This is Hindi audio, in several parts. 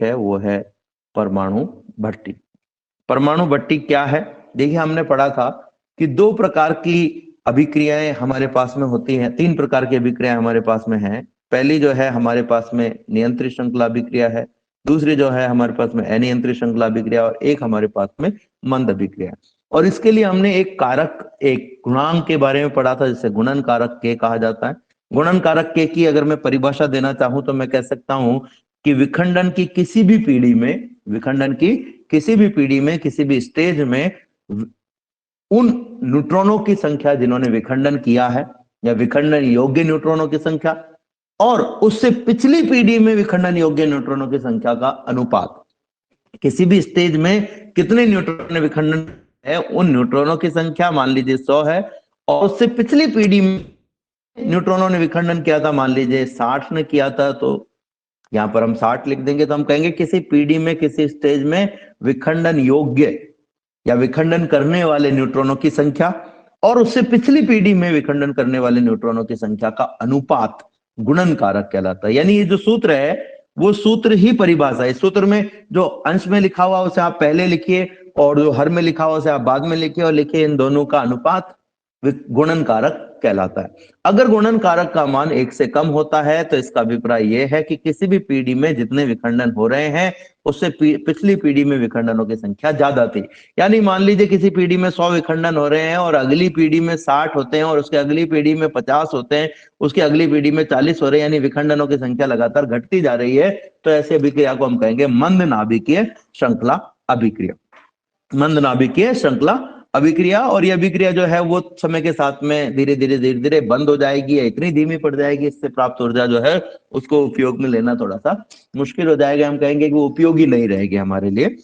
है वो है परमाणु भट्टी। परमाणु भट्टी क्या है? देखिए, हमने पढ़ा था कि दो प्रकार की अभिक्रियाएं हमारे पास में होती हैं, तीन प्रकार की अभिक्रियाएं हमारे पास में हैं। पहली जो है हमारे पास में नियंत्रित श्रृंखला अभिक्रिया है, दूसरी जो है हमारे पास में अनियंत्रित श्रृंखला अभिक्रिया, और एक हमारे पास में मंद अभिक्रिया। और इसके लिए हमने एक कारक, एक गुणांक के बारे में पढ़ा था जिसे गुणन कारक के कहा जाता है। गुणन कारक के की अगर मैं परिभाषा देना चाहूं तो मैं कह सकता हूं कि विखंडन की किसी भी पीढ़ी में, विखंडन की किसी भी पीढ़ी में, किसी भी स्टेज में उन न्यूट्रॉनों की संख्या जिन्होंने विखंडन किया है, या विखंडन योग्य न्यूट्रॉनों की संख्या, और उससे पिछली पीढ़ी में विखंडन योग्य न्यूट्रॉनों की संख्या का अनुपात। किसी भी स्टेज में कितने न्यूट्रॉन ने विखंडन है, उन न्यूट्रॉनों की संख्या मान लीजिए 100 है, और उससे पिछली पीढ़ी में न्यूट्रॉनों ने विखंडन किया था, मान लीजिए 60 ने किया था, तो यहां पर हम 60 लिख देंगे। तो हम कहेंगे किसी पीढ़ी में, किसी स्टेज में विखंडन योग्य या विखंडन करने वाले न्यूट्रॉनों की संख्या और उससे पिछली पीढ़ी में विखंडन करने वाले न्यूट्रॉनों की संख्या का अनुपात गुणन कारक कहलाता है। यानी ये जो सूत्र है वो सूत्र ही परिभाषा है। इस सूत्र में जो अंश में लिखा हुआ उसे आप पहले लिखिए, और जो हर में लिखा हुआ उसे आप बाद में लिखिए, और लिखिए इन दोनों का अनुपात गुणन कारक कहलाता है। अगर गुणन कारक का मान 1 से कम होता है तो इसका अभिप्राय यह है कि किसी भी पीढ़ी में जितने विखंडन हो रहे हैं उससे पिछली पीढ़ी में विखंडनों की संख्या ज्यादा थी। यानी मान लीजिए किसी पीढ़ी में 100 विखंडन हो रहे हैं और अगली पीढ़ी में 60 होते हैं, और उसके अगली पीढ़ी में 50 होते हैं, उसकी अगली पीढ़ी में 40 हो रहे हैं, यानी विखंडनों की संख्या लगातार घटती जा रही है। तो ऐसे अभिक्रिया को हम कहेंगे मंद नाभिकीय श्रृंखला अभिक्रिया। मंद नाभिकीय श्रृंखला अभिक्रिया। और ये अभिक्रिया जो है वो समय के साथ में धीरे धीरे बंद हो जाएगी, या इतनी धीमी पड़ जाएगी, इससे प्राप्त ऊर्जा जो है उसको उपयोग में लेना थोड़ा सा मुश्किल हो जाएगा। हम कहेंगे कि वो उपयोगी नहीं रहेगी हमारे लिए,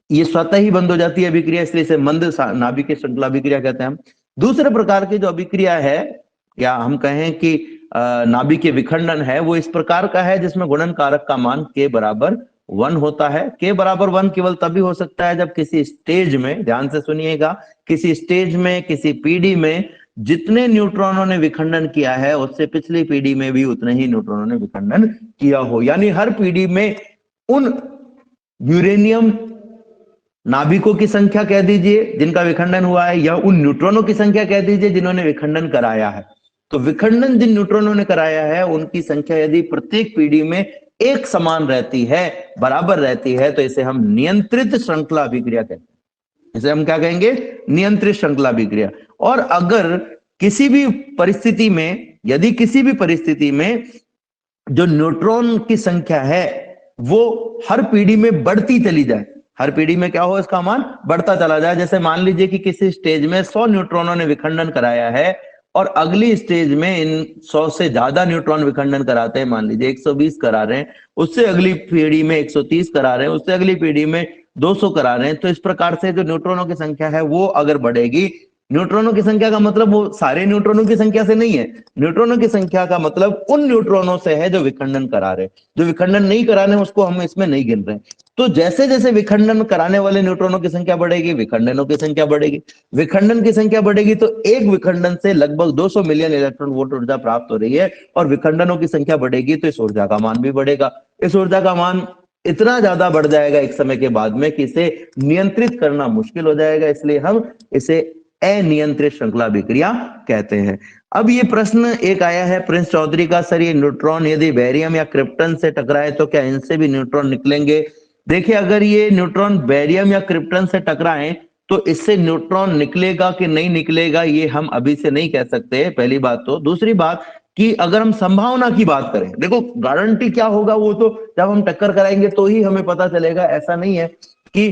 ये स्वतः ही बंद हो जाती है अभिक्रिया, इसलिए इसे मंद नाभिकीय श्रृंखला अभिक्रिया कहते हैं हम। दूसरे प्रकार की जो अभिक्रिया है, या हम कहें कि नाभिकीय विखंडन है, वो इस प्रकार का है जिसमें गुणन कारक का मान के बराबर 1 होता है। के बराबर 1 केवल तभी हो सकता है जब किसी स्टेज में, ध्यान से सुनिएगा, किसी स्टेज में, किसी पीढ़ी में जितने न्यूट्रॉनों ने विखंडन किया है उससे पिछली पीढ़ी में भी उतने ही न्यूट्रॉनों ने विखंडन किया हो। यानी हर पीढ़ी में उन यूरेनियम नाभिकों की संख्या कह दीजिए जिनका विखंडन हुआ है, या उन न्यूट्रॉनों की संख्या कह दीजिए जिन्होंने विखंडन कराया है। तो विखंडन जिन न्यूट्रॉनों ने कराया है उनकी संख्या यदि प्रत्येक पीढ़ी में एक समान रहती है, बराबर रहती है, तो इसे हम नियंत्रित श्रृंखला अभिक्रिया कहते हैं। इसे हम क्या कहेंगे? नियंत्रित श्रृंखला अभिक्रिया। और अगर किसी भी परिस्थिति में, यदि किसी भी परिस्थिति में जो न्यूट्रॉन की संख्या है वो हर पीढ़ी में बढ़ती चली जाए, हर पीढ़ी में क्या हो, इसका मान बढ़ता चला जाए। जैसे मान लीजिए कि किसी स्टेज में 100 न्यूट्रॉनों ने विखंडन कराया है और अगली स्टेज में इन 100 से ज्यादा न्यूट्रॉन विखंडन कराते हैं, मान लीजिए 120 करा रहे हैं, उससे अगली पीढ़ी में 130 करा रहे हैं, उससे अगली पीढ़ी में 200 करा रहे हैं। तो इस प्रकार से जो न्यूट्रॉनों की संख्या है वो अगर बढ़ेगी, न्यूट्रॉनों की संख्या का मतलब वो सारे न्यूट्रॉनों की संख्या से नहीं है, न्यूट्रॉनों की संख्या का मतलब उन न्यूट्रॉनों से है जो विखंडन करा रहे हैं। जो विखंडन नहीं करा रहे हैं उसको हम इसमें नहीं गिन रहे हैं। तो जैसे जैसे विखंडन कराने वाले न्यूट्रॉनों की संख्या बढ़ेगी, विखंडनों की संख्या बढ़ेगी। विखंडन की संख्या बढ़ेगी तो एक विखंडन से लगभग 200 मिलियन इलेक्ट्रॉन वोल्ट ऊर्जा प्राप्त हो रही है, और विखंडनों की संख्या बढ़ेगी तो इस ऊर्जा का मान भी बढ़ेगा। इस ऊर्जा का मान इतना ज्यादा बढ़ जाएगा एक समय के बाद में कि इसे नियंत्रित करना मुश्किल हो जाएगा, इसलिए हम इसे अनियंत्रित श्रृंखला अभिक्रिया कहते हैं। अब ये प्रश्न एक आया है प्रिंस चौधरी का, सर ये न्यूट्रॉन यदि बेरियम या क्रिप्टन से टकराए तो क्या इनसे भी न्यूट्रॉन निकलेंगे? देखिए, अगर ये न्यूट्रॉन बेरियम या क्रिप्टन से टकराए तो इससे न्यूट्रॉन निकलेगा कि नहीं निकलेगा ये हम अभी से नहीं कह सकते, पहली बात तो। दूसरी बात कि अगर हम संभावना की बात करें, देखो गारंटी क्या होगा वो तो जब हम टक्कर कराएंगे तो ही हमें पता चलेगा। ऐसा नहीं है कि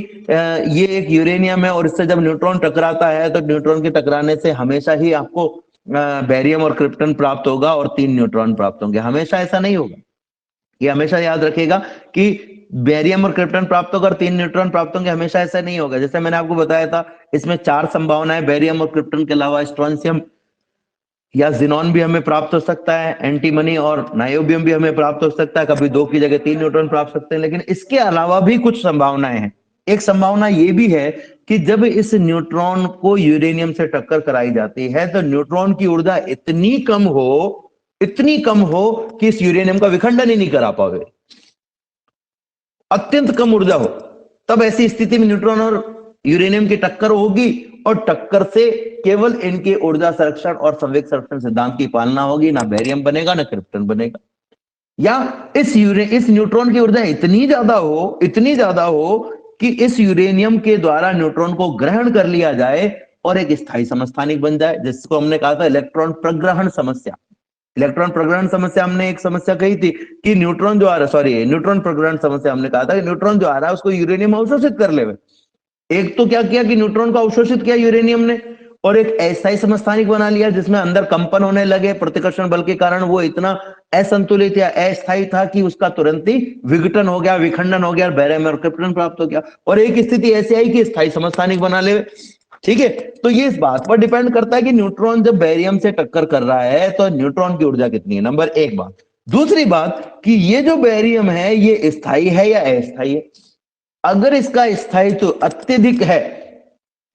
ये एक यूरेनियम है और इससे जब न्यूट्रॉन टकराता है तो न्यूट्रॉन के टकराने से हमेशा ही आपको बेरियम और क्रिप्टन प्राप्त होगा और 3 न्यूट्रॉन प्राप्त होंगे, हमेशा ऐसा नहीं होगा। ये हमेशा याद रखेगा कि बेरियम और क्रिप्टन प्राप्त होगा और 3 न्यूट्रॉन प्राप्त होंगे, हमेशा ऐसा नहीं होगा। जैसे मैंने आपको बताया था, इसमें 4 संभावनाएं, बेरियम और क्रिप्टन के अलावा स्ट्रोंशियम या जिनॉन भी हमें प्राप्त हो सकता है, एंटीमनी और नायोबियम भी हमें प्राप्त हो सकता है, कभी 2 की जगह 3 न्यूट्रॉन प्राप्त हो सकते हैं। लेकिन इसके अलावा भी कुछ संभावनाएं हैं। एक संभावना ये भी है कि जब इस न्यूट्रॉन को यूरेनियम से टक्कर कराई जाती है तो न्यूट्रॉन की ऊर्जा इतनी कम हो कि इस यूरेनियम का विखंडन ही नहीं करा पावे। अत्यंत कम ऊर्जा हो, तब ऐसी स्थिति में न्यूट्रॉन और यूरेनियम की टक्कर होगी और टक्कर से केवल इनके ऊर्जा संरक्षण और संवेग संरक्षण सिद्धांत की पालना होगी, ना बेरियम बनेगा ना क्रिप्टन बनेगा। या इस न्यूट्रॉन की ऊर्जा इतनी ज्यादा हो कि इस यूरेनियम के द्वारा न्यूट्रॉन को ग्रहण कर लिया जाए और एक स्थायी समस्थानिक बन जाए, जिसको हमने कहा था इलेक्ट्रॉन प्रग्रहण समस्या। इलेक्ट्रॉन प्रग्रहण समस्या हमने एक समस्या कही थी कि न्यूट्रॉन प्रग्रहण समस्या हमने कहा था कि न्यूट्रॉन जो आ रहा है उसको यूरेनियम अवशोषित कर ले। एक तो क्या किया कि न्यूट्रॉन को अवशोषित किया यूरेनियम ने और एक अस्थायी समस्थानिक बना लिया जिसमें अंदर कंपन होने लगे, प्रतिकर्षण बल के कारण वो इतना असंतुलित या अस्थायी था कि उसका तुरंत ही विघटन हो गया, विखंडन हो गया, बेरियम और क्रिप्टन प्राप्त हो गया। और एक स्थिति ऐसी आई कि स्थायी समस्थानिक बना ले। ठीक है, तो ये इस बात पर डिपेंड करता है कि न्यूट्रॉन जब बेरियम से टक्कर कर रहा है तो न्यूट्रॉन की ऊर्जा कितनी है, नंबर एक बात। दूसरी बात कि ये जो बेरियम है ये स्थायी है या अस्थायी है। अगर इसका स्थायित्व अत्यधिक है,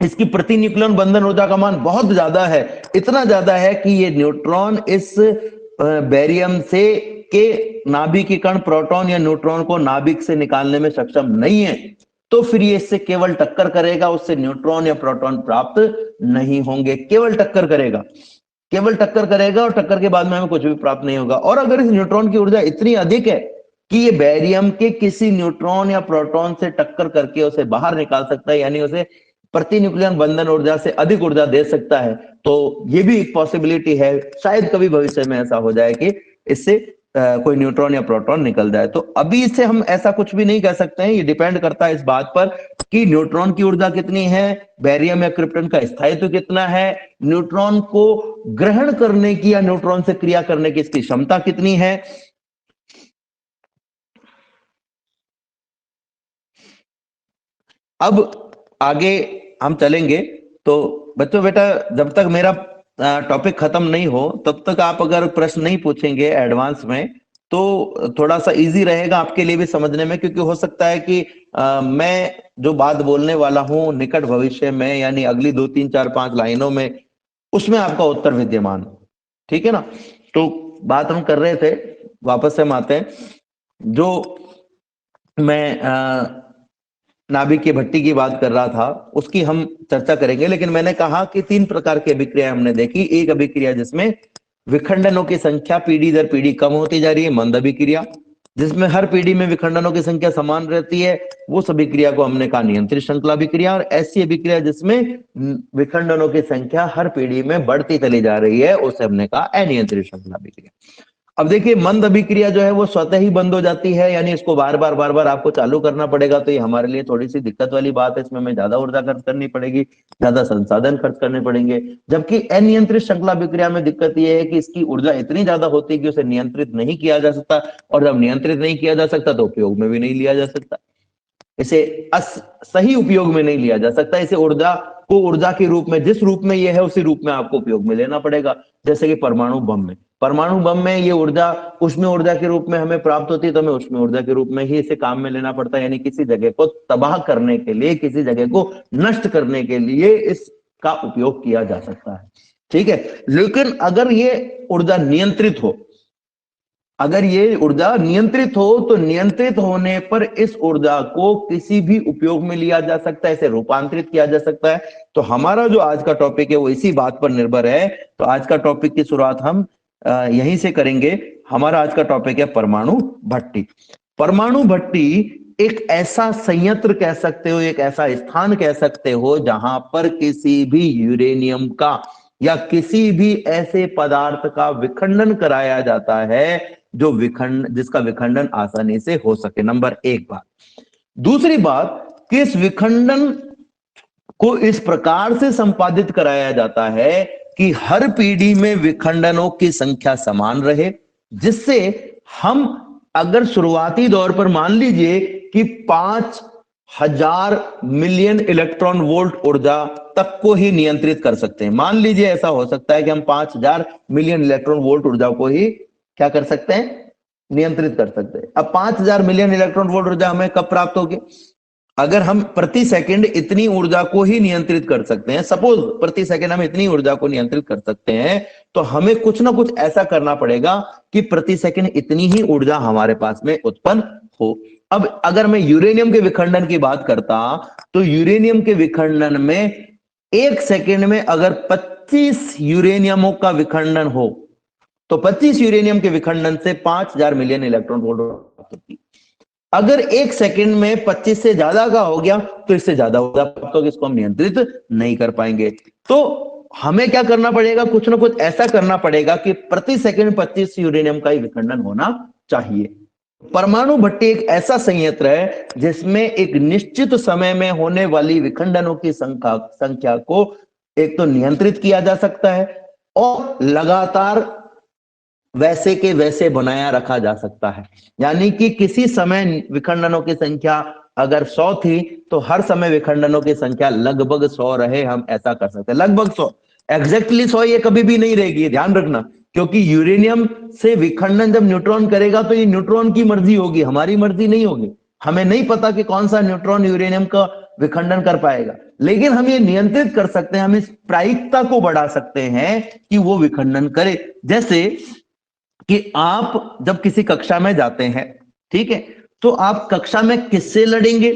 इसकी प्रति न्यूक्लियन बंधन ऊर्जा का मान बहुत ज्यादा है, इतना ज्यादा है कि ये न्यूट्रॉन इस बेरियम से के नाभिक कण प्रोटॉन या न्यूट्रॉन को नाभिक से निकालने में सक्षम नहीं है, तो फिर ये इससे केवल टक्कर करेगा, उससे न्यूट्रॉन या प्रोटॉन प्राप्त नहीं होंगे। केवल टक्कर करेगा और टक्कर के बाद में हमें कुछ भी प्राप्त नहीं होगा। और अगर इस न्यूट्रॉन की ऊर्जा इतनी अधिक है कि ये बेरियम के किसी न्यूट्रॉन या प्रोटॉन से टक्कर करके उसे बाहर निकाल सकता है, यानी उसे प्रति न्यूक्लियन बंधन ऊर्जा से अधिक ऊर्जा दे सकता है, तो ये भी एक पॉसिबिलिटी है। शायद कभी भविष्य में ऐसा हो जाए कि इससे कोई न्यूट्रॉन या प्रोटॉन निकल जाए। तो अभी इससे हम ऐसा कुछ भी नहीं कह सकते हैं, ये डिपेंड करता है इस बात पर कि न्यूट्रॉन की ऊर्जा कितनी है, बेरियम या क्रिप्टन का स्थायित्व कितना है, न्यूट्रॉन को ग्रहण करने की या न्यूट्रॉन से क्रिया करने की इसकी क्षमता कितनी है। अब आगे हम चलेंगे। तो बच्चों बेटा, जब तक मेरा टॉपिक खत्म नहीं हो तब तक आप अगर प्रश्न नहीं पूछेंगे एडवांस में तो थोड़ा सा इजी रहेगा आपके लिए भी समझने में, क्योंकि हो सकता है कि मैं जो बात बोलने वाला हूं निकट भविष्य में, यानी अगली 2 3 4 5 लाइनों में, उसमें आपका उत्तर विद्यमान हो। ठीक है ना। तो बात हम कर रहे थे, वापस से हम आते हैं, जो मैं नाभिक की भट्टी की बात कर रहा था उसकी हम चर्चा करेंगे। लेकिन मैंने कहा कि 3 प्रकार की अभिक्रिया हमने देखी। एक अभिक्रिया जिसमें विखंडनों की संख्या पीढ़ी दर पीढ़ी कम होती जा रही है, मंद अभिक्रिया, जिसमें हर पीढ़ी में विखंडनों की संख्या समान रहती है, वो सब अभिक्रिया को हमने कहा नियंत्रित श्रृंखला अभिक्रिया। और ऐसी अभिक्रिया जिसमें विखंडनों की संख्या हर पीढ़ी में बढ़ती चली जा रही है, उसे हमने कहा अनियंत्रित श्रृंखला अभिक्रिया। अब देखिए, मंद अभिक्रिया जो है वो स्वतः ही बंद हो जाती है, यानी इसको बार बार आपको चालू करना पड़ेगा, तो ये हमारे लिए थोड़ी सी दिक्कत वाली बात है। इसमें हमें ज्यादा ऊर्जा खर्च करनी पड़ेगी, ज्यादा संसाधन खर्च करने पड़ेंगे। जबकि अनियंत्रित श्रृंखला अभिक्रिया में दिक्कत ये है कि इसकी ऊर्जा इतनी ज्यादा होती है कि उसे नियंत्रित नहीं किया जा सकता, और जब नियंत्रित नहीं किया जा सकता तो उपयोग में भी नहीं लिया जा सकता, इसे सही उपयोग में नहीं लिया जा सकता। इसे ऊर्जा को ऊर्जा के रूप में, जिस रूप में ये है उसी रूप में आपको उपयोग में लेना पड़ेगा। जैसे कि परमाणु बम में ये ऊर्जा उष्मीय ऊर्जा के रूप में हमें प्राप्त होती है, तो हमें उष्मीय ऊर्जा के रूप में ही इसे काम में लेना पड़ता है, यानी किसी जगह को तबाह करने के लिए, किसी जगह को नष्ट करने के लिए इसका उपयोग किया जा सकता है। ठीक है, लेकिन अगर ये ऊर्जा नियंत्रित हो, तो नियंत्रित होने पर इस ऊर्जा को किसी भी उपयोग में लिया जा सकता है, इसे रूपांतरित किया जा सकता है। तो हमारा जो आज का टॉपिक है वो इसी बात पर निर्भर है। तो आज का टॉपिक की शुरुआत हम यहीं से करेंगे। हमारा आज का टॉपिक है परमाणु भट्टी। परमाणु भट्टी एक ऐसा संयंत्र कह सकते हो, एक ऐसा स्थान कह सकते हो जहां पर किसी भी यूरेनियम का या किसी भी ऐसे पदार्थ का विखंडन कराया जाता है जिसका विखंडन आसानी से हो सके। नंबर एक बात। दूसरी बात कि इस विखंडन को इस प्रकार से संपादित कराया जाता है कि हर पीढ़ी में विखंडनों की संख्या समान रहे, जिससे हम अगर शुरुआती दौर पर मान लीजिए कि 5000 मिलियन इलेक्ट्रॉन वोल्ट ऊर्जा तक को ही नियंत्रित कर सकते हैं। मान लीजिए ऐसा हो सकता है कि हम 5000 मिलियन इलेक्ट्रॉन वोल्ट ऊर्जा को ही क्या कर सकते हैं, नियंत्रित कर सकते हैं। अब 5000 मिलियन इलेक्ट्रॉन वोल्ट ऊर्जा हमें कब प्राप्त होगी, अगर हम प्रति सेकंड इतनी ऊर्जा को ही नियंत्रित कर सकते हैं, सपोज प्रति सेकंड हम इतनी ऊर्जा को नियंत्रित कर सकते हैं, तो हमें कुछ ना कुछ ऐसा करना पड़ेगा कि प्रति सेकंड इतनी ही ऊर्जा हमारे पास में उत्पन्न हो। अब अगर मैं यूरेनियम के विखंडन की बात करता, तो यूरेनियम के विखंडन में 1 सेकंड में अगर 25 यूरेनियमों का विखंडन हो, तो 25 यूरेनियम के विखंडन से 5000 मिलियन इलेक्ट्रॉन वोल्ट प्राप्त होती है। अगर 1 सेकंड में 25 से ज्यादा का हो गया तो इससे ज्यादा होगा, तो इसको हम नियंत्रित नहीं कर पाएंगे। तो हमें क्या करना पड़ेगा, कुछ ना कुछ ऐसा करना पड़ेगा कि प्रति सेकंड 25 यूरेनियम का ही विखंडन होना चाहिए। परमाणु भट्टी एक ऐसा संयंत्र है जिसमें एक निश्चित समय में होने वाली विखंडनों की संख्या को एक तो नियंत्रित किया जा सकता है और लगातार वैसे के वैसे बनाया रखा जा सकता है। यानी कि किसी समय विखंडनों की संख्या अगर 100 थी तो हर समय विखंडनों की संख्या लगभग 100 रहे, हम ऐसा कर सकते हैं। लगभग 100, एग्जैक्टली 100 ये कभी भी नहीं रहेगी, ध्यान रखना, क्योंकि यूरेनियम से विखंडन जब न्यूट्रॉन करेगा तो ये न्यूट्रॉन की मर्जी होगी, हमारी मर्जी नहीं होगी। हमें नहीं पता कि कौन सा न्यूट्रॉन यूरेनियम का विखंडन कर पाएगा, लेकिन हम ये नियंत्रित कर सकते हैं, हम इस प्रायिकता को बढ़ा सकते हैं कि वो विखंडन करे। जैसे कि आप जब किसी कक्षा में जाते हैं, ठीक है, तो आप कक्षा में किससे लड़ेंगे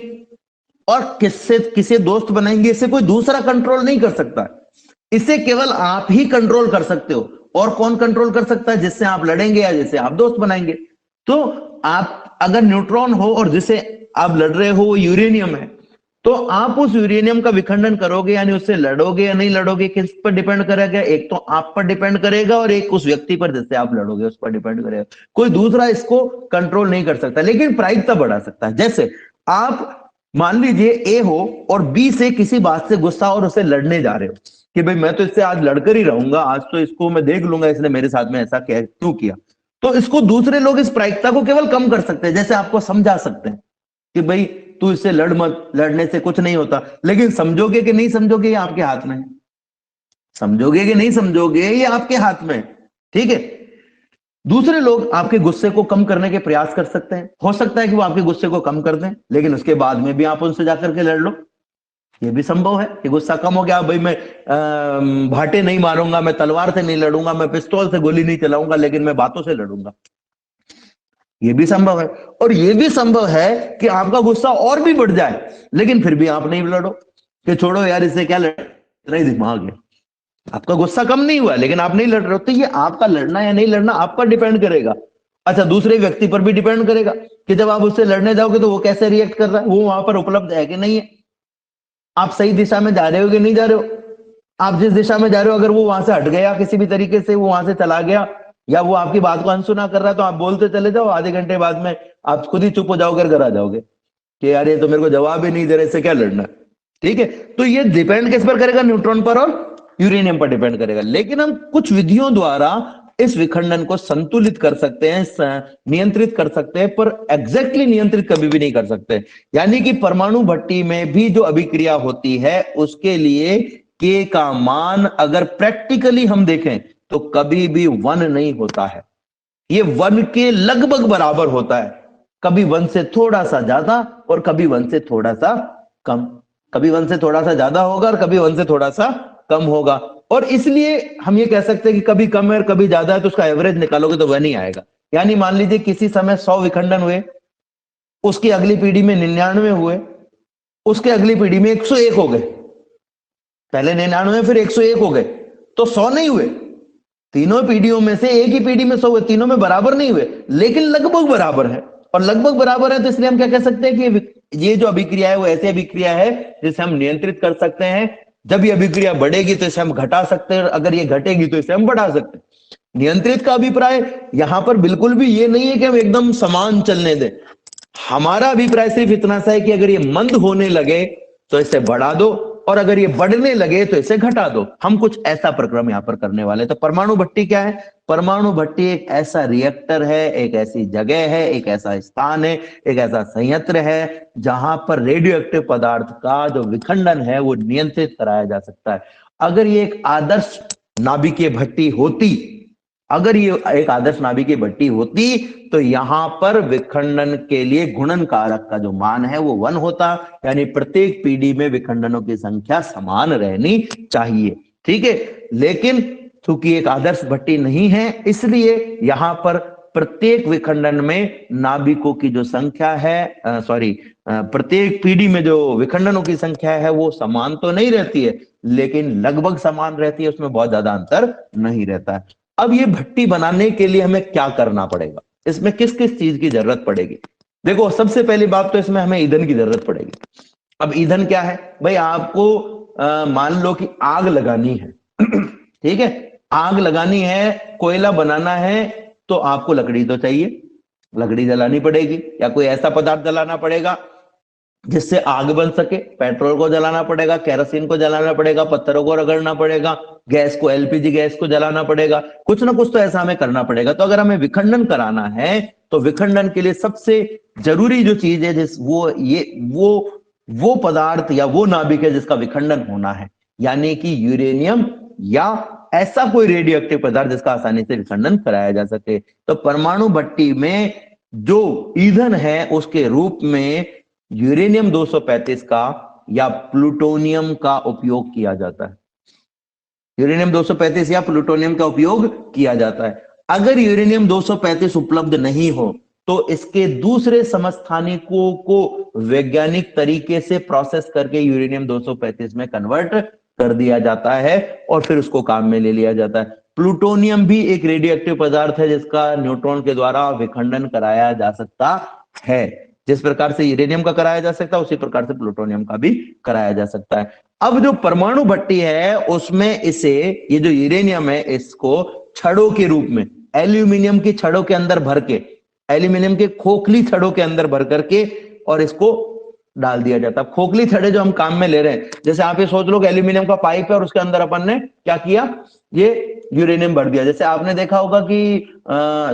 और किससे दोस्त बनाएंगे, इसे कोई दूसरा कंट्रोल नहीं कर सकता, इसे केवल आप ही कंट्रोल कर सकते हो। और कौन कंट्रोल कर सकता है, जिससे आप लड़ेंगे या जिससे आप दोस्त बनाएंगे। तो आप अगर न्यूट्रॉन हो और जिसे आप लड़ रहे हो वो यूरेनियम है, तो आप उस यूरेनियम का विखंडन करोगे, यानी उससे लड़ोगे या नहीं लड़ोगे, किस पर डिपेंड करेगा, एक तो आप पर डिपेंड करेगा और एक उस व्यक्ति पर जिससे आप लड़ोगे उस पर डिपेंड करेगा। कोई दूसरा इसको कंट्रोल नहीं कर सकता, लेकिन प्रायिकता बढ़ा सकता है। जैसे आप मान लीजिए ए हो और बी से किसी बात से गुस्सा और उसे लड़ने जा रहे हो कि भाई मैं तो इससे आज लड़कर ही रहूंगा, आज तो इसको मैं देख लूंगा इसने मेरे साथ में ऐसा क्यों किया। तो इसको दूसरे लोग इस प्रायिकता को केवल कम कर सकते हैं, जैसे आपको समझा सकते हैं कि भाई तू इससे लड़ मत, लड़ने से कुछ नहीं होता। लेकिन समझोगे कि नहीं समझोगे ये आपके हाथ में है, समझोगे कि नहीं समझोगे ये आपके हाथ में है, ठीक है। दूसरे लोग आपके गुस्से को कम करने के प्रयास कर सकते हैं, हो सकता है कि वो आपके गुस्से को कम कर दें, लेकिन उसके बाद में भी आप उनसे जाकर के लड़ लो, ये भी संभव है कि गुस्सा कम हो गया, भाई मैं भाटे नहीं मारूंगा, मैं तलवार से नहीं लड़ूंगा, मैं पिस्तौल से गोली नहीं चलाऊंगा, लेकिन मैं बातों से लड़ूंगा, ये भी संभव है। और ये भी संभव है कि आपका गुस्सा और भी बढ़ जाए, लेकिन फिर भी आप नहीं लड़ो कि छोड़ो यार इससे क्या लड़, इतना ही दिमाग है। आपका गुस्सा कम नहीं हुआ लेकिन आप नहीं लड़ रहे हो, तो ये आपका लड़ना या नहीं लड़ना आप पर डिपेंड करेगा। अच्छा, दूसरे व्यक्ति पर भी डिपेंड करेगा कि जब आप उससे लड़ने जाओगे तो वो कैसे रिएक्ट कर रहा है, वो वहां पर उपलब्ध है कि नहीं है, आप सही दिशा में जा रहे हो कि नहीं जा रहे हो। आप जिस दिशा में जा रहे हो अगर वो वहां से हट गया, किसी भी तरीके से वो वहां से चला गया, या वो आपकी बात को अनसुना कर रहा है, तो आप बोलते चले जाओ, आधे घंटे बाद में आप खुद ही चुप हो जाओगे, घर आ जाओगे कि यार ये तो मेरे को जवाब ही नहीं दे रहे, इससे क्या लड़ना, ठीक है। तो ये डिपेंड किस पर करेगा, न्यूट्रॉन पर और यूरेनियम पर डिपेंड करेगा। लेकिन हम कुछ विधियों द्वारा इस विखंडन को संतुलित कर सकते हैं, नियंत्रित कर सकते हैं, पर एग्जैक्टली नियंत्रित कभी भी नहीं कर सकते। यानी कि परमाणु भट्टी में भी जो अभिक्रिया होती है उसके लिए के का मान अगर प्रैक्टिकली हम देखें तो कभी भी 1 नहीं होता है, ये 1 के लगभग बराबर होता है, कभी 1 से थोड़ा सा ज्यादा और कभी 1 से थोड़ा सा कम, कभी 1 से थोड़ा सा ज्यादा होगा और कभी 1 से थोड़ा सा कम होगा। और इसलिए हम ये कह सकते हैं कि कभी कम है और कभी ज्यादा है, तो उसका एवरेज निकालोगे तो वह नहीं आएगा। यानी मान लीजिए किसी समय 100 विखंडन हुए, उसकी अगली पीढ़ी में 99 हुए, उसके अगली पीढ़ी में 101 हो गए, पहले 99 फिर 101 हो गए, तो 100 नहीं हुए। तीनों पीढ़ियों में से एक ही पीढ़ी में 100 हुए, तीनों में बराबर नहीं हुए, लेकिन लगभग बराबर है। और लगभग बराबर है तो इसलिए हम क्या कह सकते हैं कि ये जो अभिक्रिया है वो ऐसी अभिक्रिया है जिसे हम नियंत्रित कर सकते हैं। जब ये अभिक्रिया बढ़ेगी तो इसे हम घटा सकते हैं, अगर ये घटेगी तो इसे हम बढ़ा सकते हैं। नियंत्रित का अभिप्राय यहां पर बिल्कुल भी ये नहीं है कि हम एकदम समान चलने दें। हमारा अभिप्राय सिर्फ इतना सा है कि अगर ये मंद होने लगे तो इसे बढ़ा दो और अगर ये बढ़ने लगे तो इसे घटा दो। हम कुछ ऐसा प्रक्रम यहां पर करने वाले। तो परमाणु भट्टी क्या है? परमाणु भट्टी एक ऐसा रिएक्टर है, एक ऐसी जगह है, एक ऐसा स्थान है, एक ऐसा संयंत्र है जहां पर रेडियो एक्टिव पदार्थ का जो विखंडन है वो नियंत्रित कराया जा सकता है। अगर ये एक आदर्श नाभिकीय भट्टी होती, अगर ये एक आदर्श नाभिकीय भट्टी होती तो यहां पर विखंडन के लिए गुणन कारक का जो मान है वो 1 होता, यानी प्रत्येक पीढ़ी में विखंडनों की संख्या समान रहनी चाहिए, ठीक है। लेकिन चूंकि एक आदर्श भट्टी नहीं है इसलिए यहां पर प्रत्येक विखंडन में नाभिकों की जो संख्या है प्रत्येक पीढ़ी में जो विखंडनों की संख्या है वो समान तो नहीं रहती है, लेकिन लगभग समान रहती है, उसमें बहुत ज्यादा अंतर नहीं रहता है। अब ये भट्टी बनाने के लिए हमें क्या करना पड़ेगा, इसमें किस किस चीज की जरूरत पड़ेगी? देखो, सबसे पहली बात तो इसमें हमें ईंधन की जरूरत पड़ेगी। अब ईंधन क्या है भाई? आपको मान लो कि आग लगानी है ठीक है, आग लगानी है, कोयला बनाना है, तो आपको लकड़ी तो चाहिए, लकड़ी जलानी पड़ेगी या कोई ऐसा पदार्थ जलाना पड़ेगा जिससे आग बन सके। पेट्रोल को जलाना पड़ेगा, केरोसिन को जलाना पड़ेगा, पत्थरों को रगड़ना पड़ेगा, गैस को, एलपीजी गैस को जलाना पड़ेगा, कुछ ना कुछ तो ऐसा हमें करना पड़ेगा। तो अगर हमें विखंडन कराना है तो विखंडन के लिए सबसे जरूरी जो चीज है जिस वो पदार्थ या वो नाभिक है जिसका विखंडन होना है, यानी कि यूरेनियम या ऐसा कोई रेडियो एक्टिव पदार्थ जिसका आसानी से विखंडन कराया जा सके। तो परमाणु भट्टी में जो ईंधन है उसके रूप में यूरेनियम 235 का या प्लूटोनियम का उपयोग किया जाता है। यूरेनियम 235 या प्लूटोनियम का उपयोग किया जाता है। अगर यूरेनियम 235 उपलब्ध नहीं हो तो इसके दूसरे समस्थानिकों को वैज्ञानिक तरीके से प्रोसेस करके यूरेनियम 235 में कन्वर्ट कर दिया जाता है और फिर उसको काम में ले लिया जाता है। प्लूटोनियम भी एक रेडियो एक्टिव पदार्थ है जिसका न्यूट्रॉन के द्वारा विखंडन कराया जा सकता है। जिस प्रकार से यूरेनियम का कराया जा सकता है उसी प्रकार से प्लूटोनियम का भी कराया जा सकता है। अब जो परमाणु भट्टी है उसमें इसे, ये जो यूरेनियम है इसको छड़ों के रूप में एल्यूमिनियम की छड़ों के अंदर भर के, एल्यूमिनियम के खोखली छड़ों के अंदर भर करके और इसको डाल दिया जाता है। खोखली छड़े जो हम काम में ले रहे हैं, जैसे आप ये सोच लो कि एल्यूमिनियम का पाइप है और उसके अंदर अपन ने क्या किया, ये यूरेनियम भर दिया। जैसे आपने देखा होगा कि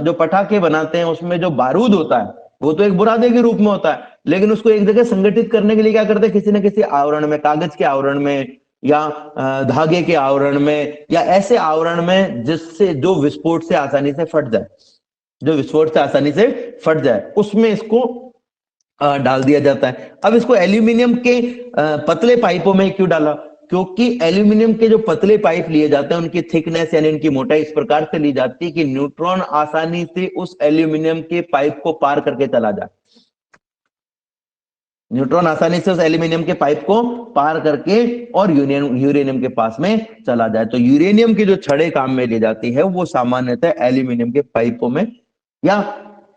जो पटाखे बनाते हैं उसमें जो बारूद होता है वो तो एक बुरादे के रूप में होता है, लेकिन उसको एक जगह संगठित करने के लिए क्या करते हैं, किसी न किसी आवरण में, कागज के आवरण में या धागे के आवरण में या ऐसे आवरण में जिससे जो विस्फोट से आसानी से फट जाए, जो विस्फोट से आसानी से फट जाए, उसमें इसको डाल दिया जाता है। अब इसको एल्यूमिनियम के पतले पाइपों में क्यों डाला? क्योंकि एल्यूमिनियम के जो पतले पाइप लिए जाते हैं उनकी थिकनेस यानी उनकी मोटाई इस प्रकार से ली जाती है कि न्यूट्रॉन आसानी से उस एल्यूमिनियम के पाइप को पार करके चला जाए, न्यूट्रॉन आसानी से उस एल्यूमिनियम के पाइप को पार करके और यूरेनियम के पास में चला जाए। तो यूरेनियम की जो छड़ें काम में ली जाती है वो सामान्यतः एल्यूमिनियम के पाइपों में, या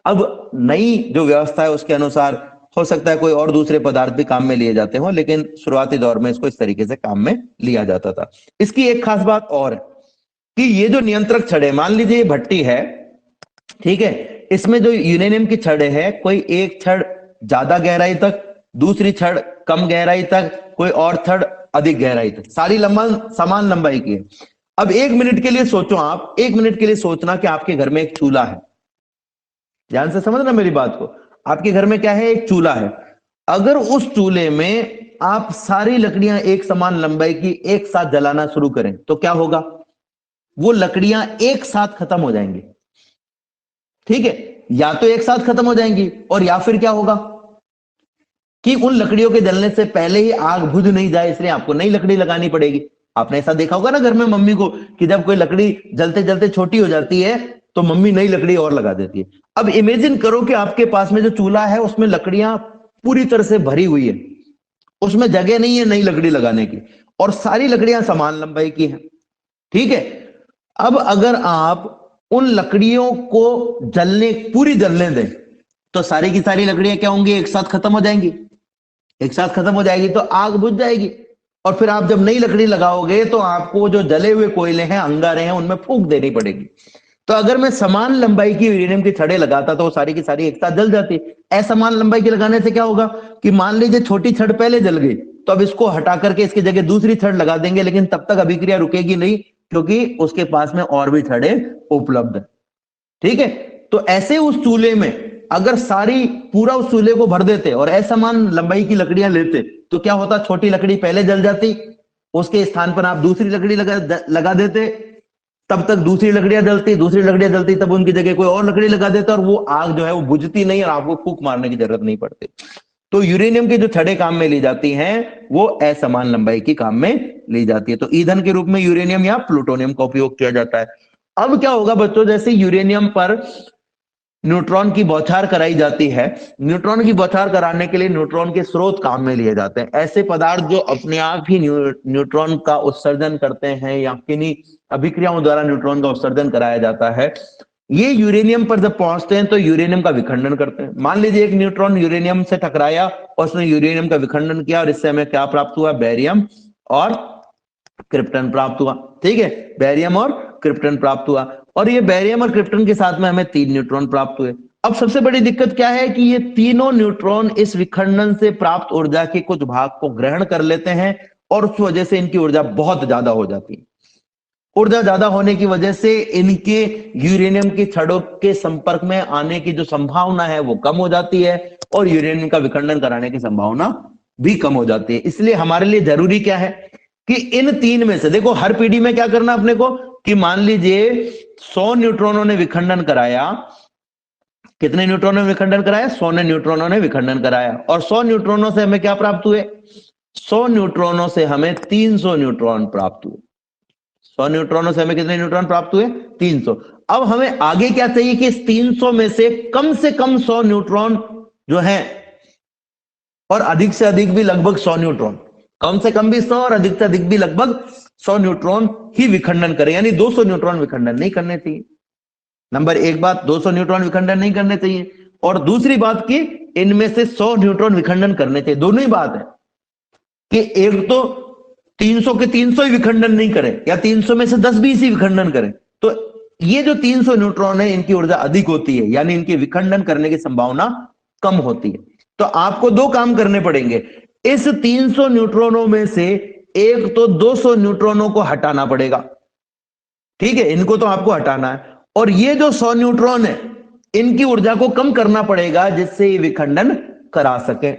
अब नई जो व्यवस्था है उसके अनुसार हो सकता है कोई और दूसरे पदार्थ भी काम में लिए जाते हो, लेकिन शुरुआती दौर में इसको इस तरीके से काम में लिया जाता था। इसकी एक खास बात और है कि ये जो नियंत्रक छड़े, मान लीजिए ये भट्टी है, ठीक है, इसमें जो यूरेनियम की छड़े है, कोई एक छड़ ज्यादा गहराई तक, दूसरी छड़ कम गहराई तक, कोई और छड़ अधिक गहराई तक, सारी समान लंबाई की है। अब 1 मिनट के लिए सोचो, आप 1 मिनट के लिए सोचना कि आपके घर में एक चूल्हा है, ध्यान से समझना मेरी बात को। आपके घर में क्या है? एक चूल्हा है। अगर उस चूल्हे में आप सारी लकड़ियां एक समान लंबाई की एक साथ जलाना शुरू करें तो क्या होगा? वो लकड़ियां एक साथ खत्म हो जाएंगी, ठीक है, या तो एक साथ खत्म हो जाएंगी और या फिर क्या होगा कि उन लकड़ियों के जलने से पहले ही आग बुझ नहीं जाए, इसलिए आपको नई लकड़ी लगानी पड़ेगी। आपने ऐसा देखा होगा ना घर में मम्मी को कि जब कोई लकड़ी जलते जलते छोटी हो जाती है तो मम्मी नई लकड़ी और लगा देती है। अब इमेजिन करो कि आपके पास में जो चूल्हा है उसमें लकड़ियां पूरी तरह से भरी हुई है, उसमें जगह नहीं है नई लकड़ी लगाने की और सारी लकड़ियां समान लंबाई की हैं, ठीक है। अब अगर आप उन लकड़ियों को पूरी जलने दें तो सारी की सारी लकड़ियां क्या होंगी? एक साथ खत्म हो जाएंगी, एक साथ खत्म हो जाएगी तो आग बुझ जाएगी और फिर आप जब नई लकड़ी लगाओगे तो आपको जो जले हुए कोयले हैं, अंगारे हैं, उनमें फूंक देनी पड़ेगी। तो अगर मैं समान लंबाई की यूरेनियम की छड़ें लगाता तो वो सारी की सारी एक साथ जल जाती। असमान लंबाई की लगाने से क्या होगा कि मान लीजिए छोटी छड़ पहले जल गई तो अब इसको हटा करके इसकी जगह दूसरी छड़ लगा देंगे, लेकिन तब तक अभिक्रिया रुकेगी नहीं क्योंकि उसके पास में और भी छड़ें उपलब्ध है, ठीक है। तो ऐसे उस चूल्हे में अगर पूरा उस चूल्हे को भर देते और असमान लंबाई की लकड़ियां लेते तो क्या होता? छोटी लकड़ी पहले जल जाती, उसके स्थान पर आप दूसरी लकड़ी लगा देते, तब तक दूसरी लकड़ियां जलती, तब उनकी जगह कोई और लकड़ी लगा देता और वो आग जो है वो बुझती नहीं और आपको फूंक मारने की जरूरत नहीं पड़ती। तो यूरेनियम की जो छड़ें काम में ली जाती हैं वो असमान लंबाई की काम में ली जाती है। तो ईंधन के रूप में यूरेनियम या प्लूटोनियम का उपयोग किया जाता है। अब क्या होगा बच्चों, जैसे यूरेनियम पर न्यूट्रॉन की बौछार कराई जाती है। न्यूट्रॉन की बौछार कराने के लिए न्यूट्रॉन के स्रोत काम में लिए जाते हैं, ऐसे पदार्थ जो अपने आप ही न्यूट्रॉन का उत्सर्जन करते हैं या किन्हीं अभिक्रियाओं द्वारा न्यूट्रॉन का उत्सर्जन कराया जाता है। ये यूरेनियम पर जब पहुंचते हैं तो यूरेनियम का विखंडन करते हैं। मान लीजिए एक न्यूट्रॉन यूरेनियम से टकराया और उसने यूरेनियम का विखंडन किया और इससे हमें क्या प्राप्त हुआ, बेरियम और क्रिप्टन प्राप्त हुआ। ठीक है, बेरियम और क्रिप्टन प्राप्त हुआ, और ये बेरियम और क्रिप्टन के साथ में हमें 3 न्यूट्रॉन प्राप्त हुए। अब सबसे बड़ी दिक्कत क्या है कि ये तीनों न्यूट्रॉन इस विखंडन से प्राप्त ऊर्जा के कुछ भाग को ग्रहण कर लेते हैं और उस वजह से इनकी ऊर्जा बहुत ज्यादा हो जाती है। ऊर्जा ज्यादा होने की वजह से इनके यूरेनियम की छड़ों के संपर्क में आने की जो संभावना है वो कम हो जाती है और यूरेनियम का विखंडन कराने की संभावना भी कम हो जाती है। इसलिए हमारे लिए जरूरी क्या है कि इन तीन में से देखो, हर पीढ़ी में क्या करना अपने को कि मान लीजिए 100 न्यूट्रॉनों ने विखंडन कराया। कितने न्यूट्रॉनों ने विखंडन कराया? 100 ने न्यूट्रॉनों ने विखंडन कराया। और 100 न्यूट्रॉनों से हमें क्या प्राप्त हुए? 100 न्यूट्रॉनों से हमें 300 न्यूट्रॉन प्राप्त हुए। 100 न्यूट्रॉनों से हमें कितने न्यूट्रॉन प्राप्त हुए? 300। अब हमें आगे क्या चाहिए कि इस 300 में से कम 100 न्यूट्रॉन जो है, और अधिक से अधिक भी लगभग 100 न्यूट्रॉन, कम से कम भी 100 और अधिक से अधिक भी लगभग 100 न्यूट्रॉन ही विखंडन करें, यानी 200 न्यूट्रॉन विखंडन नहीं करने चाहिए। नंबर एक बात, 200 न्यूट्रॉन विखंडन नहीं करने चाहिए, और दूसरी बात कि इनमें से 100 न्यूट्रॉन विखंडन करने चाहिए। दोनों ही बात है कि एक तो 300 के 300 ही विखंडन नहीं करें या 300 में से 10-20 ही विखंडन करें। तो ये जो 300 न्यूट्रॉन है इनकी ऊर्जा अधिक होती है, यानी इनके विखंडन करने की संभावना कम होती है। तो आपको दो काम करने पड़ेंगे। इस 300 न्यूट्रॉनों में से एक तो 200 न्यूट्रॉनों को हटाना पड़ेगा। ठीक है, इनको तो आपको हटाना है, और ये जो 100 न्यूट्रॉन है इनकी ऊर्जा को कम करना पड़ेगा जिससे ये विखंडन करा सके।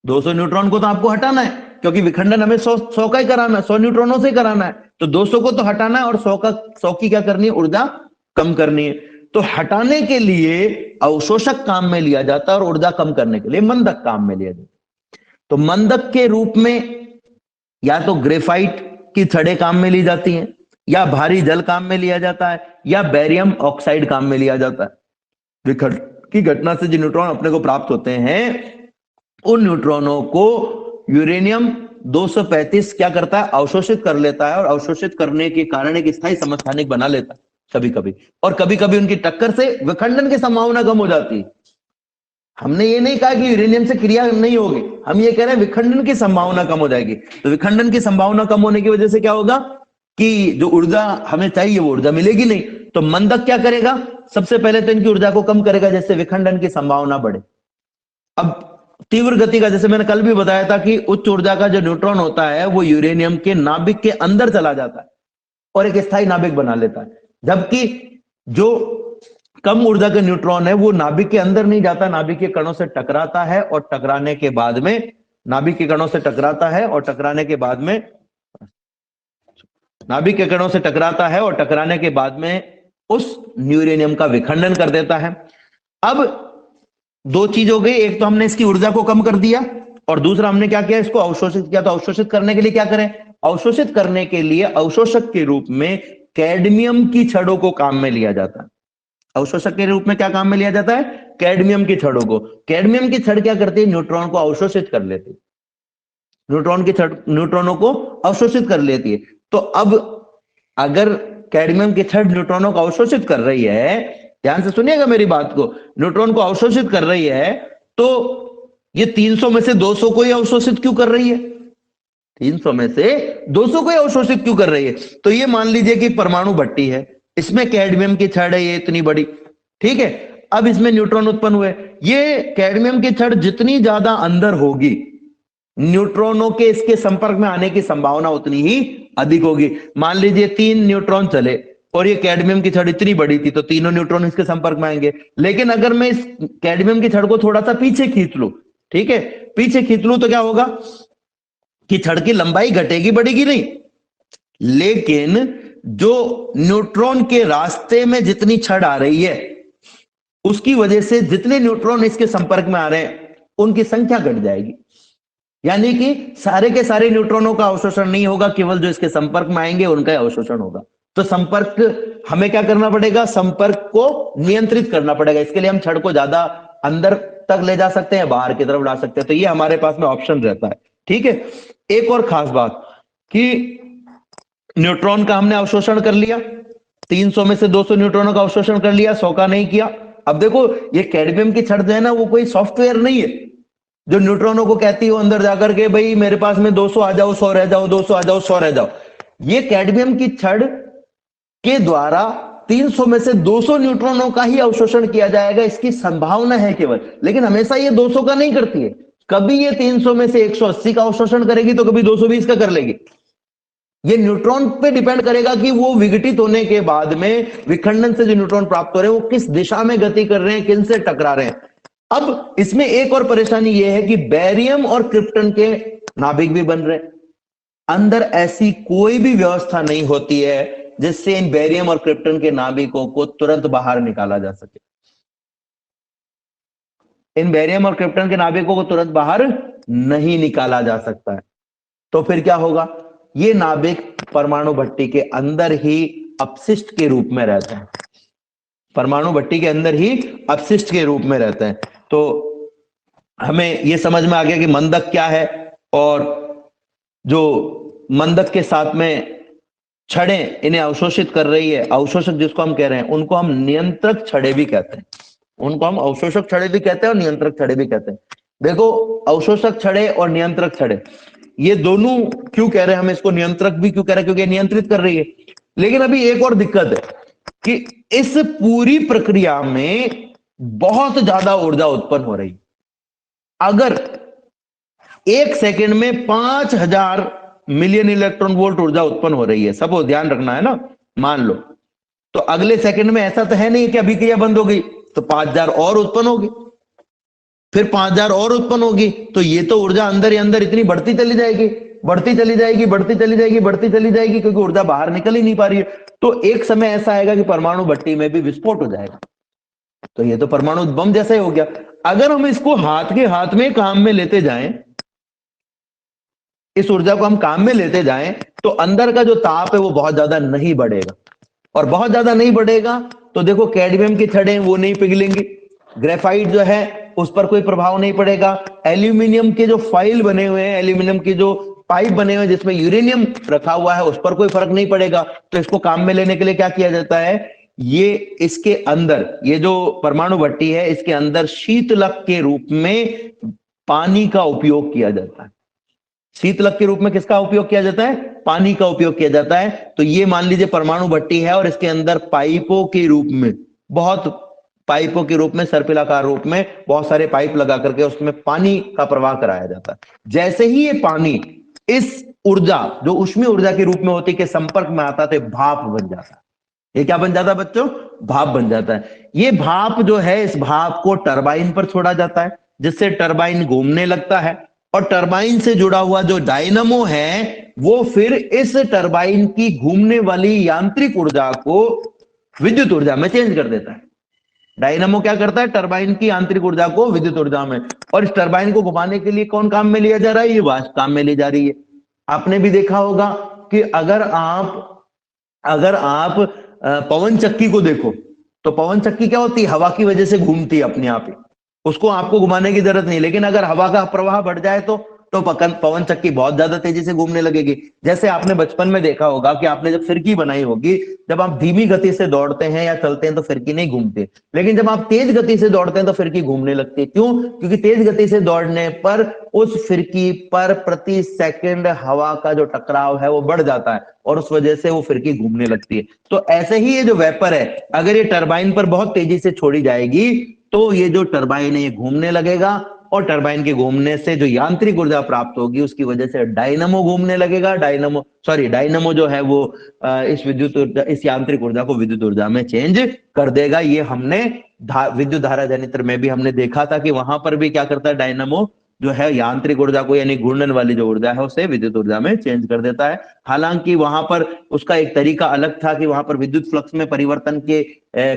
200 न्यूट्रॉन को तो आपको हटाना है क्योंकि विखंडन हमें 100 का ही कराना है, 100 न्यूट्रॉनों से ही कराना है। तो 200 को तो हटाना है और 100 की क्या करनी है? ऊर्जा कम करनी है। तो हटाने के लिए अवशोषक काम में लिया जाता है और ऊर्जा कम करने के लिए मंदक काम में लिया जाता है। तो मंदक के रूप में या तो ग्रेफाइट की छड़ें काम में ली जाती हैं, या भारी जल काम में लिया जाता है, या बैरियम ऑक्साइड काम में लिया जाता है। विखंडन की घटना से जो न्यूट्रॉन अपने को प्राप्त होते हैं उन न्यूट्रॉनों को यूरेनियम 235 क्या करता है? अवशोषित कर लेता है, और अवशोषित करने के कारण एक स्थायी समस्थानिक बना लेता है कभी कभी, और कभी कभी उनकी टक्कर से विखंडन की संभावना कम हो जाती है। हमने ये नहीं कहा कि यूरेनियम से क्रिया नहीं होगी, हम ये कह रहे हैं विखंडन की संभावना कम हो जाएगी। तो विखंडन की संभावना कम होने की वजह से क्या होगा कि जो ऊर्जा हमें चाहिए वो ऊर्जा मिलेगी नहीं। तो मंदक क्या करेगा? सबसे पहले तो इनकी ऊर्जा को कम करेगा जिससे विखंडन की संभावना बढ़े। अब तीव्र गति का, जैसे मैंने कल भी बताया था कि उच्च ऊर्जा का जो न्यूट्रॉन होता है वो यूरेनियम के नाभिक के अंदर चला जाता है और एक स्थायी नाभिक बना लेता है, जबकि जो कम ऊर्जा का न्यूट्रॉन है वो नाभिक के अंदर नहीं जाता, नाभिक के कणों से टकराता है, और टकराने के बाद में नाभिक के कणों से टकराता है और टकराने के बाद में नाभिक के कणों से टकराता है और टकराने के बाद में उस यूरेनियम का विखंडन कर देता है। अब दो चीज हो गई, एक तो हमने इसकी ऊर्जा को कम कर दिया और दूसरा हमने क्या किया? इसको अवशोषित किया। तो अवशोषित करने के लिए क्या करें? अवशोषित करने के लिए अवशोषक के रूप में कैडमियम की छड़ों को काम में लिया जाता है। अवशोषक के रूप में क्या काम में लिया जाता है? कैडमियम की छड़ों को। कैडमियम की छड़ क्या करती है? न्यूट्रॉन को अवशोषित कर लेती है, न्यूट्रॉन की छड़ न्यूट्रॉनों को अवशोषित कर लेती है। तो अब अगर कैडमियम की छड़ न्यूट्रॉनों को अवशोषित कर रही है, ध्यान से सुनिएगा मेरी बात को, न्यूट्रॉन को अवशोषित कर रही है, तो ये 300 में से 200 को ही अवशोषित क्यों कर रही है? 300 में से 200 को ही अवशोषित क्यों कर रही है? तो ये मान लीजिए कि परमाणु भट्टी है, इसमें कैडमियम की छड़ है ये इतनी बड़ी, ठीक है। अब इसमें न्यूट्रॉन उत्पन्न हुए, ये कैडमियम की छड़ जितनी ज्यादा अंदर होगी न्यूट्रॉनों के इसके संपर्क में आने की संभावना उतनी ही अधिक होगी। मान लीजिए 3 न्यूट्रॉन चले और ये कैडमियम की छड़ इतनी बड़ी थी तो तीनों न्यूट्रॉन इसके संपर्क में आएंगे। लेकिन अगर मैं इस कैडमियम की छड़ को थोड़ा सा पीछे खींच लूं, ठीक है, पीछे खींच लूं तो क्या होगा कि छड़ की लंबाई घटेगी बढ़ेगी नहीं, लेकिन जो न्यूट्रॉन के रास्ते में जितनी छड़ आ रही है उसकी वजह से जितने न्यूट्रॉन इसके संपर्क में आ रहे हैं उनकी संख्या घट जाएगी। यानी कि सारे के सारे न्यूट्रॉनों का अवशोषण नहीं होगा, केवल जो इसके संपर्क में आएंगे उनका अवशोषण होगा। तो संपर्क हमें क्या करना पड़ेगा, संपर्क को नियंत्रित करना पड़ेगा। इसके लिए हम छड़ को ज्यादा अंदर तक ले जा सकते हैं, बाहर की तरफ ला सकते हैं, तो ये हमारे पास में ऑप्शन रहता है। ठीक है, एक और खास बात कि न्यूट्रॉन का हमने अवशोषण कर लिया, 300 में से 200 न्यूट्रॉनों का अवशोषण कर लिया, 100 का नहीं किया। अब देखो ये कैडमियम की छड़ जो है ना, वो कोई सॉफ्टवेयर नहीं है जो न्यूट्रॉनों को कहती हो अंदर जाकर के भाई मेरे पास में 200 आ जाओ, 100 रह जाओ, 200 आ जाओ, 100 रह जाओ। ये कैडमियम की छड़ के द्वारा 300 में से 200 न्यूट्रॉनों का ही अवशोषण किया जाएगा, इसकी संभावना है केवल, लेकिन हमेशा ये 200 का नहीं करती है। कभी ये 300 में से 180 का अवशोषण करेगी तो कभी 220 का कर लेगी। ये न्यूट्रॉन पे डिपेंड करेगा कि वो विघटित होने के बाद में विखंडन से जो न्यूट्रॉन प्राप्त हो रहे हैं वो किस दिशा में गति कर रहे हैं, किन से टकरा रहे हैं। अब इसमें एक और परेशानी ये है कि बेरियम और क्रिप्टन के नाभिक भी बन रहे हैं, अंदर ऐसी कोई भी व्यवस्था नहीं होती है जिससे इन बेरियम और क्रिप्टन के नाभिकों को तुरंत बाहर निकाला जा सके। इन बेरियम और क्रिप्टन के नाभिकों को तुरंत बाहर नहीं निकाला जा सकता है। तो फिर क्या होगा, ये नाभिक परमाणु भट्टी के अंदर ही अपशिष्ट के रूप में रहता है, परमाणु भट्टी के अंदर ही अपशिष्ट के रूप में रहता है। तो हमें यह समझ में आ गया कि मंदक क्या है, और जो मंदक के साथ में छड़ें इन्हें अवशोषित कर रही है, अवशोषक जिसको हम कह रहे हैं उनको हम नियंत्रक छड़ें भी कहते हैं, उनको हम अवशोषक छड़ें भी कहते हैं और नियंत्रक छड़ें भी कहते हैं। देखो अवशोषक छड़ें और नियंत्रक छड़ें ये दोनों क्यों कह रहे हैं, हम इसको नियंत्रक भी क्यों कह रहे हैं, क्योंकि नियंत्रित कर रही है। लेकिन अभी एक और दिक्कत है कि इस पूरी प्रक्रिया में बहुत ज्यादा ऊर्जा उत्पन्न हो रही है। अगर एक सेकंड में 5000 मिलियन इलेक्ट्रॉन वोल्ट ऊर्जा उत्पन्न हो रही है, सबको ध्यान रखना है ना, मान लो, तो अगले सेकंड में ऐसा तो है नहीं कि अभिक्रिया बंद हो गई तो 5000 और उत्पन्न होगी, फिर 5000 और उत्पन्न होगी, तो ये तो ऊर्जा अंदर ही अंदर इतनी बढ़ती चली जाएगी, बढ़ती चली जाएगी, बढ़ती चली जाएगी, बढ़ती चली जाएगी, क्योंकि ऊर्जा बाहर निकल ही नहीं पा रही है। तो एक समय ऐसा आएगा कि परमाणु भट्टी में भी विस्फोट हो जाएगा, तो ये तो परमाणु बम जैसा ही हो गया। अगर हम इसको हाथ के हाथ में काम में लेते जाएं, इस ऊर्जा को हम काम में लेते जाएं, तो अंदर का जो ताप है वो बहुत ज्यादा नहीं बढ़ेगा, और बहुत ज्यादा नहीं बढ़ेगा तो देखो कैडमियम की छड़ें वो नहीं पिघलेंगी, ग्रेफाइट जो है उस पर कोई प्रभाव नहीं पड़ेगा, एल्यूमिनियम के जो फाइल बने हुए हैं, एल्यूमिनियम की जो पाइप बने हुए हैं जिसमें यूरेनियम रखा हुआ है उस पर कोई फर्क नहीं पड़ेगा। तो इसको काम में लेने के लिए क्या किया जाता है, ये इसके अंदर ये जो परमाणु भट्टी है इसके अंदर शीतलक के रूप में पानी का उपयोग किया जाता है। शीतलक के रूप में किसका उपयोग किया जाता है, पानी का उपयोग किया जाता है। तो ये मान लीजिए परमाणु भट्टी है और इसके अंदर पाइपों के रूप में, बहुत पाइपों के रूप में, सर्पिलाकार रूप में बहुत सारे पाइप लगा करके उसमें पानी का प्रवाह कराया जाता है। जैसे ही ये पानी इस ऊर्जा जो ऊष्मीय ऊर्जा के रूप में होती के संपर्क में आता है, भाप बन जाता है। ये क्या बन जाता है बच्चों, भाप बन जाता है। ये भाप जो है, इस भाप को टरबाइन पर छोड़ा जाता है जिससे टरबाइन घूमने लगता है, और टरबाइन से जुड़ा हुआ जो डायनामो है वो फिर इस टरबाइन की घूमने वाली यांत्रिक ऊर्जा को विद्युत ऊर्जा में चेंज कर देता है। डायनामो क्या करता है, टरबाइन की आंतरिक ऊर्जा को विद्युत ऊर्जा में, और इस टरबाइन को घुमाने के लिए कौन काम में लिया जा रहा है, ये वाष्प काम में ली जा रही है। आपने भी देखा होगा कि अगर आप पवन चक्की को देखो तो पवन चक्की क्या होती है, हवा की वजह से घूमती है अपने आप ही, उसको आपको घुमाने की जरूरत नहीं। लेकिन अगर हवा का प्रवाह बढ़ जाए तो पवन चक्की बहुत ज्यादा तेजी से घूमने लगेगी। जैसे आपने बचपन में देखा होगा कि आपने जब फिरकी बनाई होगी, जब आप धीमी गति से दौड़ते हैं या चलते हैं तो फिरकी नहीं घूमती, लेकिन जब आप तेज गति से दौड़ते हैं तो फिरकी घूमने लगती है। क्यों, क्योंकि तेज गति से दौड़ने पर उस फिरकी पर प्रति सेकंड हवा का जो टकराव है वो बढ़ जाता है और उस वजह से वो फिरकी घूमने लगती है। तो ऐसे ही ये जो वेपर है, अगर ये टरबाइन पर बहुत तेजी से छोड़ी जाएगी तो ये जो टरबाइन है ये घूमने लगेगा, और टरबाइन के घूमने से जो यांत्रिक ऊर्जा प्राप्त होगी उसकी वजह से डायनामो घूमने लगेगा। डायनामो जो है वो इस यांत्रिक ऊर्जा को विद्युत ऊर्जा में चेंज कर देगा। ये हमने विद्युत धारा जनित्र में भी हमने देखा था कि वहां पर भी क्या करता है, डायनामो जो है यांत्रिक ऊर्जा को यानी घूर्णन वाली जो ऊर्जा है उसे विद्युत ऊर्जा में चेंज कर देता है। हालांकि वहां पर उसका एक तरीका अलग था कि वहां पर विद्युत फ्लक्स में परिवर्तन के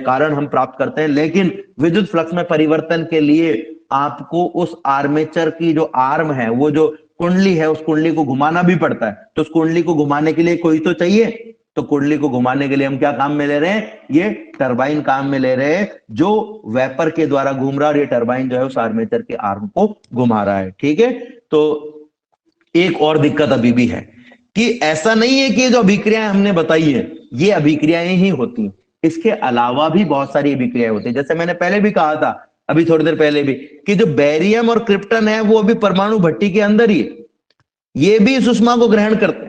कारण हम प्राप्त करते हैं, लेकिन विद्युत फ्लक्स में परिवर्तन के लिए आपको उस आर्मेचर की जो आर्म है, वो जो कुंडली है, उस कुंडली को घुमाना भी पड़ता है। तो उस कुंडली को घुमाने के लिए कोई तो चाहिए, तो कुंडली को घुमाने के लिए हम क्या काम में ले रहे हैं, ये टरबाइन काम में ले रहे हैं, जो वेपर के द्वारा घूम रहा है और ये टरबाइन जो है उस आर्मेचर के आर्म को घुमा रहा है। ठीक है, तो एक और दिक्कत अभी भी है कि ऐसा नहीं है कि जो अभिक्रियाएं हमने बताई है ये अभिक्रियाएं ही होती हैं, इसके अलावा भी बहुत सारी अभिक्रियाएं होती है। जैसे मैंने पहले भी कहा था, अभी थोड़ी देर पहले भी, कि जो बेरियम और क्रिप्टन है वो अभी परमाणु भट्टी के अंदर ही है, ये भी इस ऊष्मा को ग्रहण करते हैं।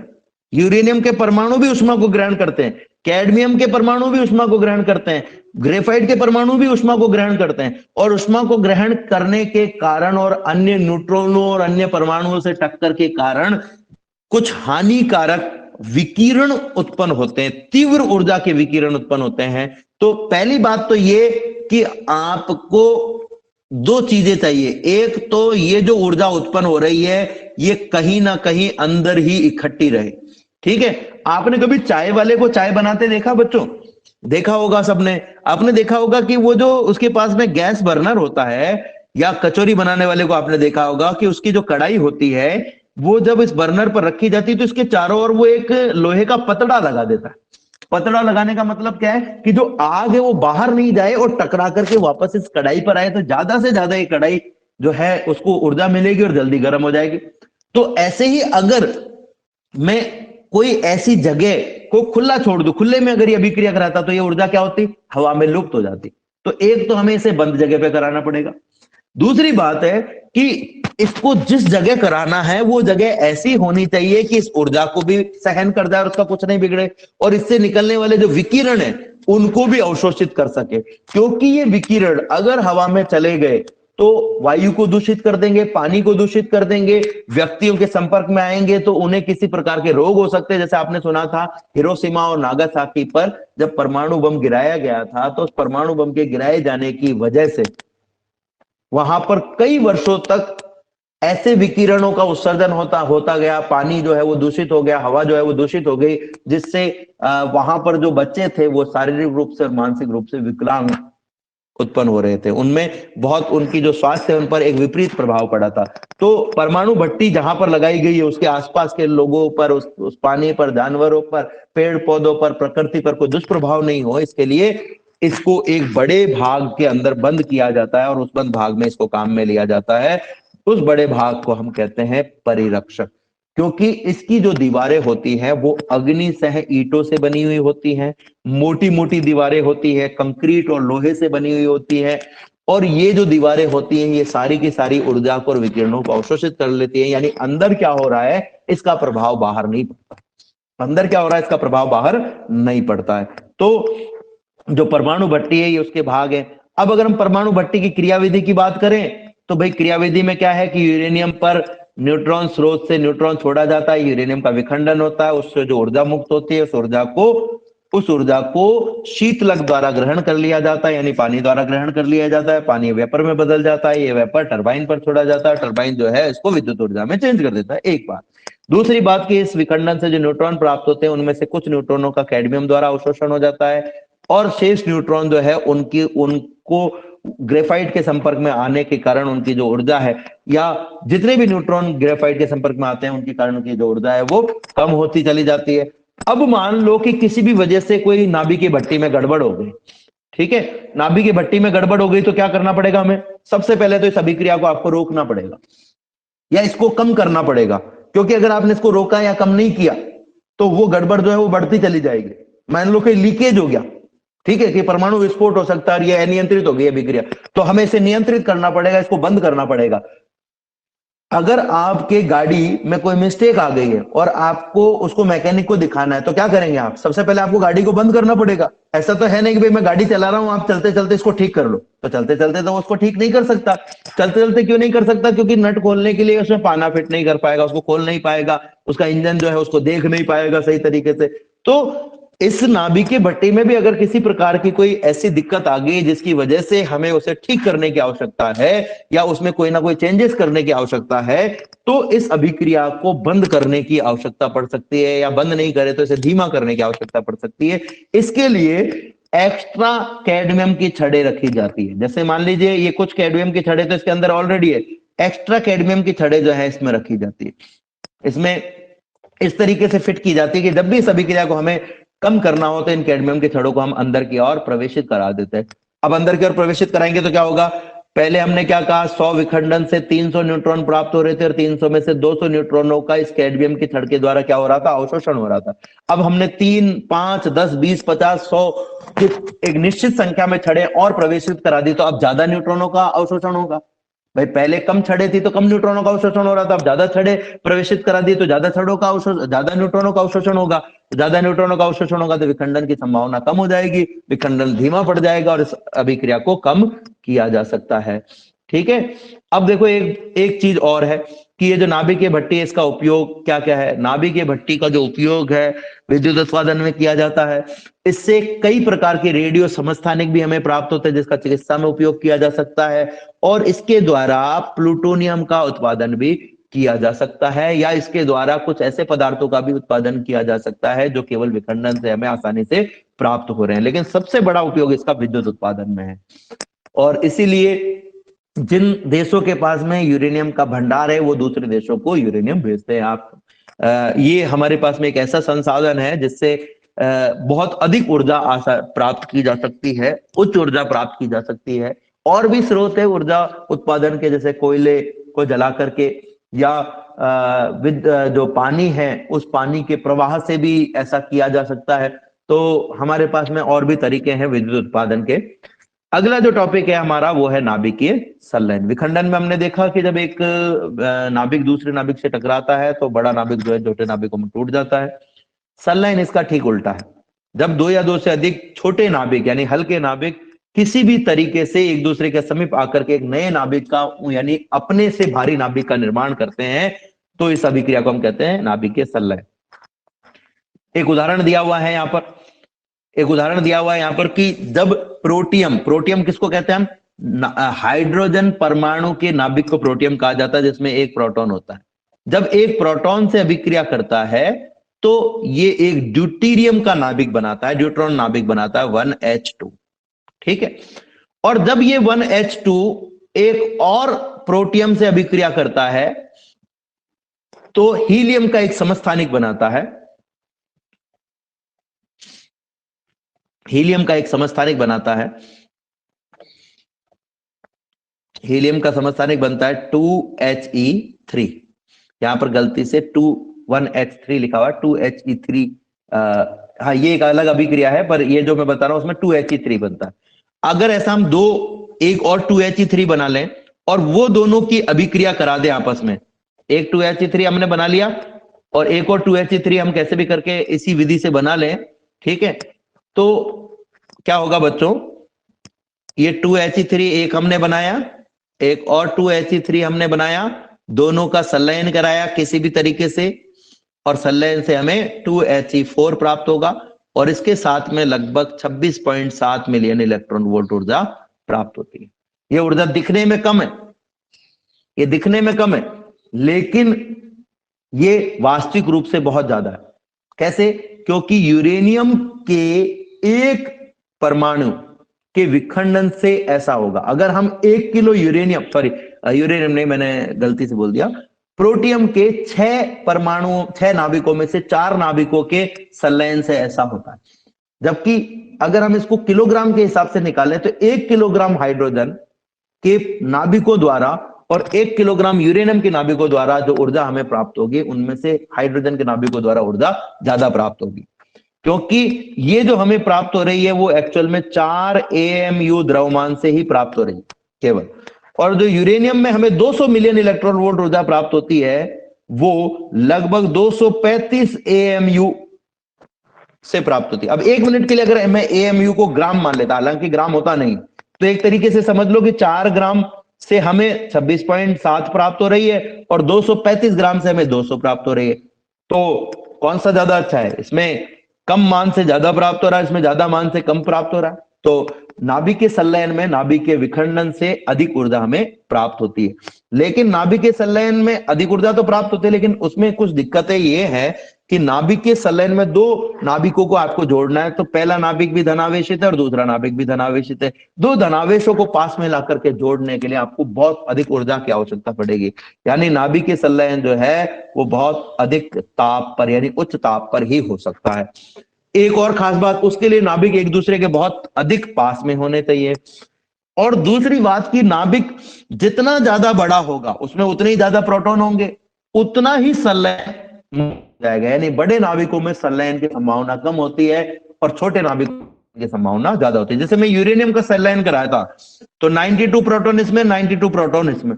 यूरेनियम के परमाणु भी ऊष्मा को ग्रहण करते हैं, कैडमियम के परमाणु भी ऊष्मा को ग्रहण करते हैं, ग्रेफाइट के परमाणु भी ऊष्मा को ग्रहण करते हैं। और ऊष्मा को ग्रहण करने के कारण और अन्य न्यूट्रॉनों और अन्य परमाणुओं से टक्कर के कारण कुछ हानिकारक विकिरण उत्पन्न होते हैं, तीव्र ऊर्जा के विकिरण उत्पन्न होते हैं। तो पहली बात तो ये कि आपको दो चीजें चाहिए, एक तो ये जो ऊर्जा उत्पन्न हो रही है ये कहीं ना कहीं अंदर ही इकट्ठी रहे। ठीक है, आपने कभी चाय वाले को चाय बनाते देखा बच्चों? देखा होगा सबने। आपने देखा होगा कि वो जो उसके पास में गैस बर्नर होता है, या कचौरी बनाने वाले को आपने देखा होगा कि उसकी जो कढ़ाई होती है वो जब इस बर्नर पर रखी जाती है तो इसके चारों ओर वो एक लोहे का पतड़ा लगा देता है। पतड़ा लगाने का मतलब क्या है कि जो आग है वो बाहर नहीं जाए और टकरा करके वापस इस कढ़ाई पर आए, तो ज्यादा से ज्यादा ये कढ़ाई जो है उसको ऊर्जा मिलेगी और जल्दी गर्म हो जाएगी। तो ऐसे ही अगर मैं कोई ऐसी जगह को खुला छोड़ दूं, खुले में अगर ये अभिक्रिया कराता तो ये ऊर्जा क्या होती, हवा में लुप्त हो जाती। तो एक तो हमें इसे बंद जगह पे कराना पड़ेगा। दूसरी बात है कि इसको जिस जगह कराना है वो जगह ऐसी होनी चाहिए कि इस ऊर्जा को भी सहन कर जाए और उसका कुछ नहीं बिगड़े, और इससे निकलने वाले जो विकिरण है उनको भी अवशोषित कर सके। क्योंकि ये विकिरण अगर हवा में चले गए तो वायु को दूषित कर देंगे, पानी को दूषित कर देंगे, व्यक्तियों के संपर्क में आएंगे तो उन्हें किसी प्रकार के रोग हो सकते हैं। जैसे आपने सुना था हिरोशिमा और नागासाकी पर जब परमाणु बम गिराया गया था, तो उस परमाणु बम के गिराए जाने की वजह से वहां पर कई वर्षों तक ऐसे विकिरणों का उत्सर्जन होता गया, पानी जो है वो दूषित हो गया, हवा जो है वो दूषित हो गई, जिससे वहां पर जो बच्चे थे वो शारीरिक रूप से और मानसिक रूप से विकलांग उत्पन्न हो रहे थे। उनमें बहुत उनकी जो स्वास्थ्य है उन पर एक विपरीत प्रभाव पड़ा था। तो परमाणु भट्टी जहां पर लगाई गई है उसके आसपास के लोगों पर, उस पानी पर, जानवरों पर, पेड़ पौधों पर, प्रकृति पर कोई दुष्प्रभाव नहीं हो, इसके लिए इसको एक बड़े भाग के अंदर बंद किया जाता है और उस बंद भाग में इसको काम में लिया जाता है। उस बड़े भाग को हम कहते हैं परिरक्षक, क्योंकि इसकी जो दीवारें होती हैं वो अग्निसह ईंटों से बनी हुई होती हैं, मोटी मोटी दीवारें होती है, कंक्रीट और लोहे से बनी हुई होती है। और ये जो दीवारें होती हैं ये सारी की सारी ऊर्जा को और विकिरणों को अवशोषित कर लेती है। यानी अंदर क्या हो रहा है इसका प्रभाव बाहर नहीं पड़ता, अंदर क्या हो रहा है इसका प्रभाव बाहर नहीं पड़ता है। तो जो परमाणु भट्टी है ये उसके भाग है। अब अगर हम परमाणु भट्टी की क्रियाविधि की बात करें तो भाई क्रियाविधि में क्या है कि यूरेनियम पर न्यूट्रॉन स्रोत से न्यूट्रॉन छोड़ा जाता है, यूरेनियम का विखंडन होता है, उससे जो ऊर्जा मुक्त होती है उस ऊर्जा को शीतलक द्वारा ग्रहण कर लिया जाता है, यानी पानी द्वारा ग्रहण कर लिया जाता है। पानी वेपर में बदल जाता है, ये वेपर टरबाइन पर छोड़ा जाता है, टरबाइन जो है इसको विद्युत ऊर्जा में चेंज कर देता है। एक बात। दूसरी बात कि इस विखंडन से जो न्यूट्रॉन प्राप्त होते हैं उनमें से कुछ न्यूट्रॉनों का कैडमियम द्वारा अवशोषण हो जाता है, और शेष न्यूट्रॉन जो है उनको ग्रेफाइट के संपर्क में आने के कारण उनकी जो ऊर्जा है, या जितने भी न्यूट्रॉन ग्रेफाइट के संपर्क में आते हैं उनके कारण उनकी जो ऊर्जा है वो कम होती चली जाती है। अब मान लो कि किसी भी वजह से कोई नाभिक की भट्टी में गड़बड़ हो गई, ठीक है, नाभिक की भट्टी में गड़बड़ हो गई तो क्या करना पड़ेगा हमें? सबसे पहले तो इस अभिक्रिया को आपको रोकना पड़ेगा या इसको कम करना पड़ेगा, क्योंकि अगर आपने इसको रोका या कम नहीं किया तो वो गड़बड़ जो है वो बढ़ती चली जाएगी। मान लो कि लीकेज हो गया, ठीक है, कि परमाणु विस्फोट हो सकता है और ये अनियंत्रित हो गई अभिक्रिया, तो हमें इसे नियंत्रित करना पड़ेगा, इसको बंद करना पड़ेगा। अगर आपके गाड़ी में कोई मिस्टेक आ गई है और आपको उसको मैकेनिक को दिखाना है तो क्या करेंगे आप? सबसे पहले आपको गाड़ी को बंद करना पड़ेगा। ऐसा तो है नहीं कि भाई मैं गाड़ी चला रहा हूं आप चलते चलते इसको ठीक कर लो, तो चलते चलते तो उसको ठीक नहीं कर सकता। चलते चलते क्यों नहीं कर सकता? क्योंकि नट खोलने के लिए उसमें पाना फिट नहीं कर पाएगा, उसको खोल नहीं पाएगा, उसका इंजन जो है उसको देख नहीं पाएगा सही तरीके से। तो इस नाभिक की भट्टी में भी अगर किसी प्रकार की कोई ऐसी दिक्कत आ गई जिसकी वजह से हमें उसे ठीक करने की आवश्यकता है या उसमें कोई ना कोई चेंजेस करने की आवश्यकता है, तो इस अभिक्रिया को बंद करने की आवश्यकता पड़ सकती है, या बंद नहीं करे तो इसे धीमा करने की आवश्यकता पड़ सकती है। इसके लिए एक्स्ट्रा कैडमियम की छड़ें रखी जाती है। जैसे मान लीजिए ये कुछ कैडमियम की छड़ें तो इसके अंदर ऑलरेडी है, एक्स्ट्रा कैडमियम की छड़ें जो है इसमें रखी जाती है। इसमें इस तरीके से फिट की जाती है कि जब भी इस अभिक्रिया को हमें कम करना हो तो इन कैडमियम के छड़ों को हम अंदर की ओर प्रवेशित करा देते हैं। अब अंदर की ओर प्रवेशित कराएंगे तो क्या होगा, पहले हमने क्या कहा, 100 विखंडन से 300 न्यूट्रॉन प्राप्त हो रहे थे और 300 में से 200 न्यूट्रॉनों का इस कैडमियम की छड़ के द्वारा क्या हो रहा था, अवशोषण हो रहा था। अब हमने 3, 5, 10, 20, 50, 100 एक निश्चित संख्या में छड़े और प्रवेशित करा दी, तो अब ज्यादा न्यूट्रॉनों का अवशोषण होगा। भाई पहले कम छड़े थी तो कम न्यूट्रॉनों का अवशोषण हो रहा था, अब ज्यादा छड़े प्रवेशित करा दिए तो ज्यादा छड़ों का अवशोषण, ज्यादा न्यूट्रॉनों का अवशोषण होगा। ज्यादा न्यूट्रॉनों का अवशोषण होगा तो विखंडन की संभावना कम हो जाएगी, विखंडन धीमा पड़ जाएगा और इस अभिक्रिया को कम किया जा सकता है। ठीक है। अब देखो एक एक चीज और है कि ये जो नाभिकीय भट्टी है इसका उपयोग क्या क्या है। नाभिकीय भट्टी का जो उपयोग है विद्युत उत्पादन में किया जाता है। इससे कई प्रकार के रेडियो समस्थानिक भी हमें प्राप्त होते हैं जिसका चिकित्सा में उपयोग किया जा सकता है, और इसके द्वारा प्लूटोनियम का उत्पादन भी किया जा सकता है, या इसके द्वारा कुछ ऐसे पदार्थों का भी उत्पादन किया जा सकता है जो केवल विखंडन से हमें आसानी से प्राप्त हो रहे हैं, लेकिन सबसे बड़ा उपयोग इसका विद्युत उत्पादन में है। और इसीलिए जिन देशों के पास में यूरेनियम का भंडार है वो दूसरे देशों को यूरेनियम भेजते हैं। आप ये हमारे पास में एक ऐसा संसाधन है जिससे बहुत अधिक ऊर्जा प्राप्त की जा सकती है, उच्च ऊर्जा प्राप्त की जा सकती है। और भी स्रोत है ऊर्जा उत्पादन के, जैसे कोयले को जला करके, या जो पानी है उस पानी के प्रवाह से भी ऐसा किया जा सकता है। तो हमारे पास में और भी तरीके हैं विद्युत उत्पादन के। अगला जो टॉपिक है हमारा वो है नाभिकीय संलयन। विखंडन में हमने देखा कि जब एक नाभिक दूसरे नाभिक से टकराता है तो बड़ा नाभिक जो है छोटे नाभिकों में टूट जाता है। संलयन इसका ठीक उल्टा है। जब दो या दो से अधिक छोटे नाभिक यानी हल्के नाभिक किसी भी तरीके से एक दूसरे के समीप आकर के एक नए नाभिक का यानी अपने से भारी नाभिक का निर्माण करते हैं तो इस अभिक्रिया को हम कहते हैं नाभिकीय संलयन। एक उदाहरण दिया हुआ है यहां पर कि जब प्रोटियम किसको कहते हैं हम, हाइड्रोजन परमाणु के नाभिक को प्रोटियम कहा जाता है जिसमें एक प्रोटॉन होता है। जब एक प्रोटॉन से अभिक्रिया करता है तो ये एक ड्यूटेरियम का नाभिक बनाता है, ड्यूट्रॉन नाभिक बनाता है 1H2। ठीक है। और जब ये 1H2 एक और प्रोटियम से अभिक्रिया करता है तो हीलियम का एक समस्थानिक बनाता है, हीलियम का समस्थानिक बनता है 2He3। यहां पर गलती से 1H3 लिखा हुआ, 2He3। हाँ ये एक अलग अभिक्रिया है, पर ये जो मैं बता रहा हूं उसमें 2He3 बनता है। अगर ऐसा हम एक और 2He3 बना लें और वो दोनों की अभिक्रिया करा दें आपस में, एक 2He3 हमने बना लिया और एक और 2He3 हम कैसे भी करके इसी विधि से बना लें, ठीक है, तो क्या होगा बच्चों, ये 2He3 एक हमने बनाया, एक और 2He3 हमने बनाया, दोनों का संलयन कराया किसी भी तरीके से और संलयन से हमें 2He4 प्राप्त होगा और इसके साथ में लगभग 26.7 मिलियन इलेक्ट्रॉन वोल्ट ऊर्जा प्राप्त होती है। ये ऊर्जा दिखने में कम है, लेकिन ये वास्तविक रूप से बहुत ज्यादा है। कैसे? क्योंकि यूरेनियम के एक परमाणु के विखंडन से ऐसा होगा। अगर हम 1 किलो यूरेनियम नहीं, मैंने गलती से बोल दिया, प्रोटियम के 6 नाभिकों में से 4 नाभिकों के संलयन से ऐसा होता है। जबकि अगर हम इसको किलोग्राम के हिसाब से निकालें तो 1 किलोग्राम हाइड्रोजन के नाभिकों द्वारा और 1 किलोग्राम यूरेनियम के नाभिकों द्वारा जो ऊर्जा हमें प्राप्त होगी, उनमें से हाइड्रोजन के नाभिकों द्वारा ऊर्जा ज्यादा प्राप्त होगी, क्योंकि ये जो हमें प्राप्त हो रही है वो एक्चुअल में 4 AMU द्रव्यमान से ही प्राप्त हो रही है केवल। और जो यूरेनियम में हमें 200 मिलियन इलेक्ट्रॉन वोल्ट ऊर्जा प्राप्त होती है वो लगभग 235 AMU से प्राप्त होती है। अब 1 मिनट के लिए अगर मैं AMU को ग्राम मान लेता, हालांकि ग्राम होता नहीं, तो एक तरीके से समझ लो कि 4 ग्राम से हमें 26.7 प्राप्त हो रही है और 235 ग्राम से हमें 200 प्राप्त हो रही है। तो कौन सा ज्यादा अच्छा है? इसमें कम मान से ज्यादा प्राप्त हो रहा है, इसमें ज्यादा मान से कम प्राप्त हो रहा है। तो नाभिकीय संलयन में नाभिकीय विखंडन से अधिक ऊर्जा हमें प्राप्त होती है। लेकिन नाभिकीय संलयन में अधिक ऊर्जा तो प्राप्त होती है, लेकिन उसमें कुछ दिक्कतें ये है कि नाभिकीय संलयन में 2 नाभिकों को आपको जोड़ना है, तो पहला नाभिक भी धनावेशित है और दूसरा नाभिक भी धनावेशित है। 2 धनावेशों को पास में ला करके जोड़ने के लिए आपको बहुत अधिक ऊर्जा की आवश्यकता पड़ेगी। यानी नाभिकीय संलयन जो है वो बहुत अधिक ताप पर यानी उच्च ताप पर ही हो सकता है। एक और खास बात, उसके लिए नाभिक एक दूसरे के बहुत अधिक पास में होने चाहिए। और दूसरी बात की नाभिक जितना ज्यादा बड़ा होगा उसमें उतने ही ज्यादा प्रोटॉन होंगे, उतना ही संलयन हो जाएगा। यानी बड़े नाभिकों में संलयन की संभावना कम होती है और छोटे नाभिकों की संभावना ज्यादा होती है। जैसे मैं यूरेनियम का संलयन कराया था तो 92 प्रोटॉन इसमें, 92 प्रोटॉन इसमें,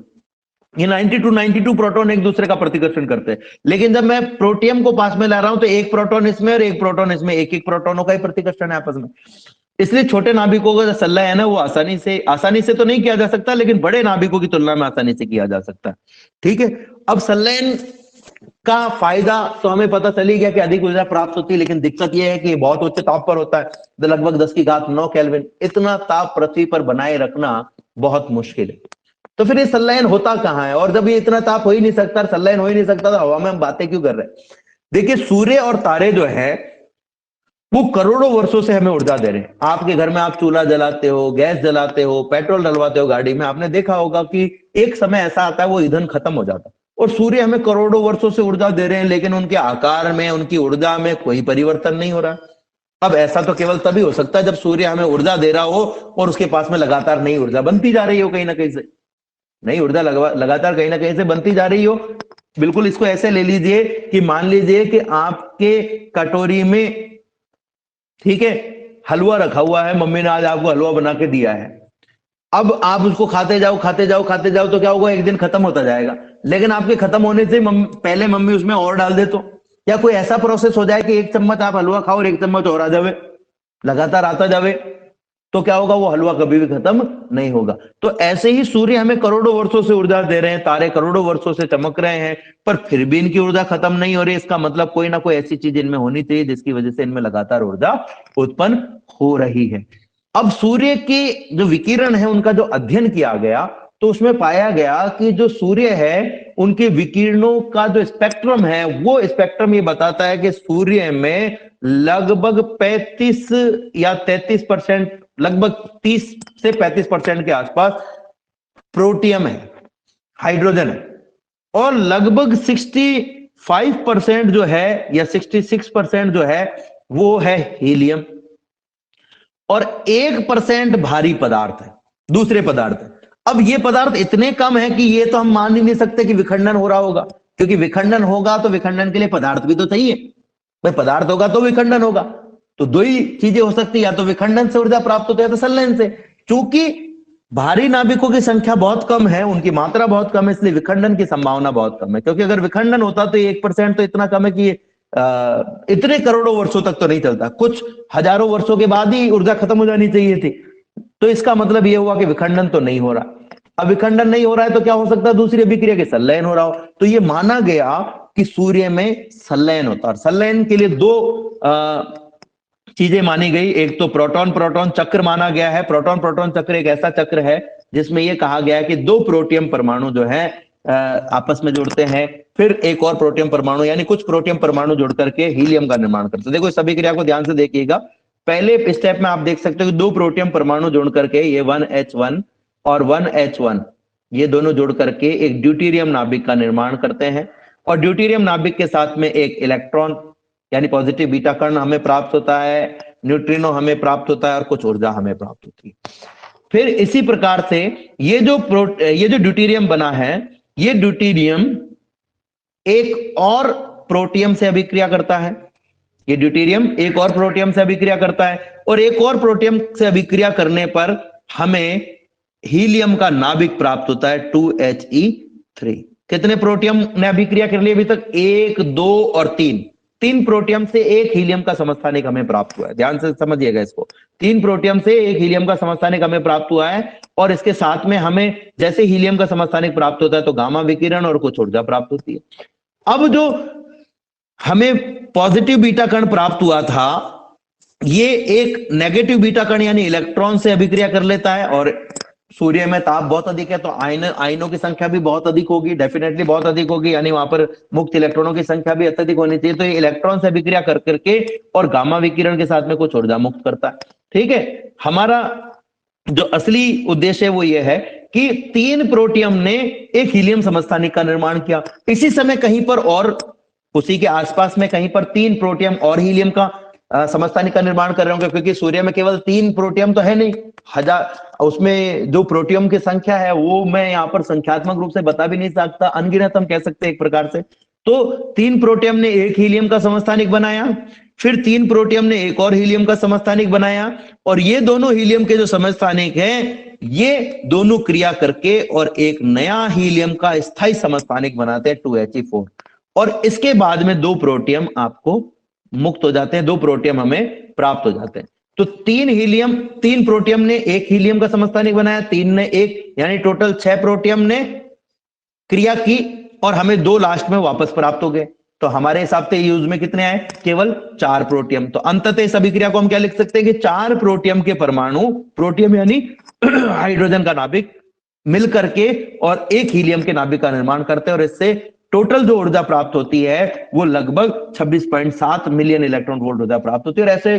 ये 92 प्रोटॉन एक दूसरे का प्रतिकर्षण करते हैं। लेकिन जब मैं प्रोटियम को पास में ला रहा हूं तो एक प्रोटॉन इसमें और एक प्रोटॉन इसमें, एक एक प्रोटॉनों का ही प्रतिकर्षण है आपस में। इसलिए छोटे नाभिकों का जो संलयन है ना वो आसानी से तो नहीं किया जा सकता, लेकिन बड़े नाभिकों की तुलना में आसानी से किया जा सकता है। ठीक है, अब संलयन का फायदा तो हमें पता चली गया कि अधिक ऊर्जा प्राप्त होती है, लेकिन दिक्कत यह है कि बहुत उच्च ताप पर होता है, तो लगभग 10⁹ केल्विन। इतना ताप पृथ्वी पर बनाए रखना बहुत मुश्किल है। तो फिर ये संलयन होता कहां है? और जब ये इतना ताप हो ही नहीं सकता, संलयन हो ही नहीं सकता, तो हवा में हम बातें क्यों कर रहे हैं? देखिए, सूर्य और तारे जो है वो करोड़ों वर्षों से हमें ऊर्जा दे रहे हैं। आपके घर में आप चूल्हा जलाते हो, गैस जलाते हो, पेट्रोल डलवाते हो गाड़ी में, आपने देखा होगा कि एक समय ऐसा आता है वो ईंधन खत्म हो जाता है। और सूर्य हमें करोड़ों वर्षों से ऊर्जा दे रहे हैं, लेकिन उनके आकार में, उनकी ऊर्जा में कोई परिवर्तन नहीं हो रहा। अब ऐसा तो केवल तभी हो सकता है जब सूर्य हमें ऊर्जा दे रहा हो और उसके पास में लगातार नई ऊर्जा बनती जा रही हो, कहीं ना कहीं से नई ऊर्जा लगातार कहीं ना कहीं से बनती जा रही हो। बिल्कुल इसको ऐसे ले लीजिए कि मान लीजिए कि आपके कटोरी में, ठीक है, हलवा रखा हुआ है, मम्मी ने आज आपको हलवा बना के दिया है। अब आप उसको खाते जाओ खाते जाओ खाते जाओ तो क्या होगा, एक दिन खत्म होता जाएगा। लेकिन आपके खत्म होने से पहले मम्मी उसमें और डाल दे तो, या कोई ऐसा प्रोसेस हो जाए कि एक चम्मच आप हलवा खाओ और एक चम्मच और आ जावे, लगातार आता जावे, तो क्या होगा, वो हलवा कभी भी खत्म नहीं होगा। तो ऐसे ही सूर्य हमें करोड़ों वर्षों से ऊर्जा दे रहे हैं, तारे करोड़ों वर्षों से चमक रहे हैं, पर फिर भी इनकी ऊर्जा खत्म नहीं हो रही। इसका मतलब कोई ना कोई ऐसी चीज इनमें होनी चाहिए जिसकी वजह से इनमें लगातार ऊर्जा उत्पन्न हो रही है। अब सूर्य के जो विकिरण है उनका जो अध्ययन किया गया तो उसमें पाया गया कि जो सूर्य है उनके विकिरणों का जो स्पेक्ट्रम है, वो स्पेक्ट्रम ये बताता है कि सूर्य में लगभग 35 या 33%, लगभग 30 से 35% के आसपास प्रोटियम है, हाइड्रोजन है, और लगभग 65% जो है या 66% जो है वो है हीलियम, और 1% भारी पदार्थ है, दूसरे पदार्थ है। अब ये पदार्थ इतने कम है कि ये तो हम मान ही नहीं सकते कि विखंडन हो रहा होगा, क्योंकि विखंडन होगा तो विखंडन के लिए पदार्थ भी तो चाहिए। भाई पदार्थ होगा तो विखंडन होगा, तो दो ही चीजें हो सकती है, या तो विखंडन से ऊर्जा प्राप्त होती है तो संलयन से। चूंकि भारी नाभिकों की संख्या बहुत कम है, उनकी मात्रा बहुत कम है, इसलिए विखंडन की संभावना बहुत कम है। क्योंकि अगर विखंडन होता तो 1% तो इतना कम है कि इतने करोड़ों वर्षों तक तो नहीं चलता, कुछ हजारों वर्षों के बाद ही ऊर्जा खत्म हो जानी चाहिए थी। तो इसका मतलब यह हुआ कि विखंडन तो नहीं हो रहा। अब विखंडन नहीं हो रहा है तो क्या हो सकता है, दूसरी अभिक्रिया के संलयन हो रहा हो। तो ये माना गया कि सूर्य में संलयन होता है। संलयन के लिए दो चीजें मानी गई, एक तो प्रोटॉन प्रोटॉन चक्र माना गया है। प्रोटॉन प्रोटॉन चक्र एक ऐसा चक्र है जिसमें यह कहा गया है कि दो प्रोटियम परमाणु जो है आपस में जुड़ते हैं, फिर एक और प्रोटियम परमाणु यानी कुछ प्रोटियम परमाणु जुड़ करके हीलियम का निर्माण करते हैं। देखो इस अभिक्रिया को ध्यान से देखिएगा। पहले स्टेप में आप देख सकते हो कि दो प्रोटियम परमाणु जुड़ करके ये 1H1 और 1H1 ये दोनों जुड़ करके एक ड्यूटेरियम नाभिक का निर्माण करते हैं, और ड्यूटेरियम नाभिक के साथ में एक इलेक्ट्रॉन यानी पॉजिटिव बीटा कण हमें प्राप्त होता है, न्यूट्रिनो हमें प्राप्त होता है और कुछ ऊर्जा हमें प्राप्त होती है। फिर इसी प्रकार से ये जो ड्यूटेरियम बना है, ये ड्यूटेरियम एक और प्रोटियम से अभिक्रिया करता है। ये ड्यूटेरियम एक और प्रोटियम से अभिक्रिया करता है, और एक और प्रोटियम से अभिक्रिया करने पर हमें हीलियम का नाभिक प्राप्त होता है 2He3। कितने प्रोटियम ने अभिक्रिया कर ली अभी तक? 1, 2 और 3। 3 प्रोटियम से एक हीलियम का समस्थानिक हमें प्राप्त हुआ है। ध्यान से समझिएगा इसको, 3 प्रोटियम से एक हीलियम का समस्थानिक हमें प्राप्त हुआ है, और इसके साथ में हमें जैसे हीलियम का समस्थानिक प्राप्त होता है तो गामा विकिरण और कुछ ऊर्जा प्राप्त होती है। अब जो हमें पॉजिटिव बीटा कण प्राप्त हुआ था, ये एक नेगेटिव बीटा कण यानी इलेक्ट्रॉन से अभिक्रिया कर लेता है, और सूर्य में ताप बहुत अधिक है तो आयनों की संख्या भी बहुत अधिक होगी, डेफिनेटली बहुत अधिक होगी, यानी वहां पर मुक्त इलेक्ट्रॉनों की संख्या भी अत्यधिक होनी चाहिए। तो ये इलेक्ट्रॉन से अभिक्रिया कर करके और गामा विकिरण के साथ में कुछ ऊर्जा मुक्त करता है। ठीक है, हमारा जो असली उद्देश्य है वो ये है कि 3 प्रोटियम ने एक हीलियम समस्थानिक का निर्माण किया। इसी समय कहीं पर और उसी के आसपास में कहीं पर 3 प्रोटियम और हीलियम का समस्थानिक का निर्माण कर रहे होंगे, क्योंकि सूर्य में केवल 3 प्रोटियम तो है नहीं, हजार, उसमें जो प्रोटियम की संख्या है वो मैं यहाँ पर संख्यात्मक रूप से बता भी नहीं सकता, अनगिनत हम कह सकते हैं एक प्रकार से। तो 3 प्रोटियम ने एक हीलियम का समस्थानिक बनाया, फिर 3 प्रोटियम ने एक और हीलियम का समस्थानिक बनाया, और ये दोनों हीलियम के जो समस्थानिक हैं ये दोनों क्रिया करके और एक नया हीलियम का स्थायी समस्थानिक बनाते हैं 2He4, और इसके बाद में 2 प्रोटियम आपको मुक्त हो जाते हैं, 2 प्रोटियम हमें प्राप्त हो जाते हैं। तो 3 प्रोटियम ने एक हीलियम का समस्थानिक बनाया, 3 ने एक, यानी टोटल 6 प्रोटियम ने क्रिया की और हमें 2 लास्ट में वापस प्राप्त हो गए। तो हमारे हिसाब से यूज में कितने आए? केवल 4 प्रोटियम। तो अंततः इस अभिक्रिया को हम क्या लिख सकते हैं कि 4 प्रोटियम के परमाणु, प्रोटियम यानी हाइड्रोजन का नाभिक, मिल करके और एक हीलियम के नाभिक का निर्माण करते हैं, और इससे टोटल जो ऊर्जा प्राप्त होती है वो लगभग 26.7 मिलियन इलेक्ट्रॉन वोल्ट ऊर्जा प्राप्त होती है। और ऐसे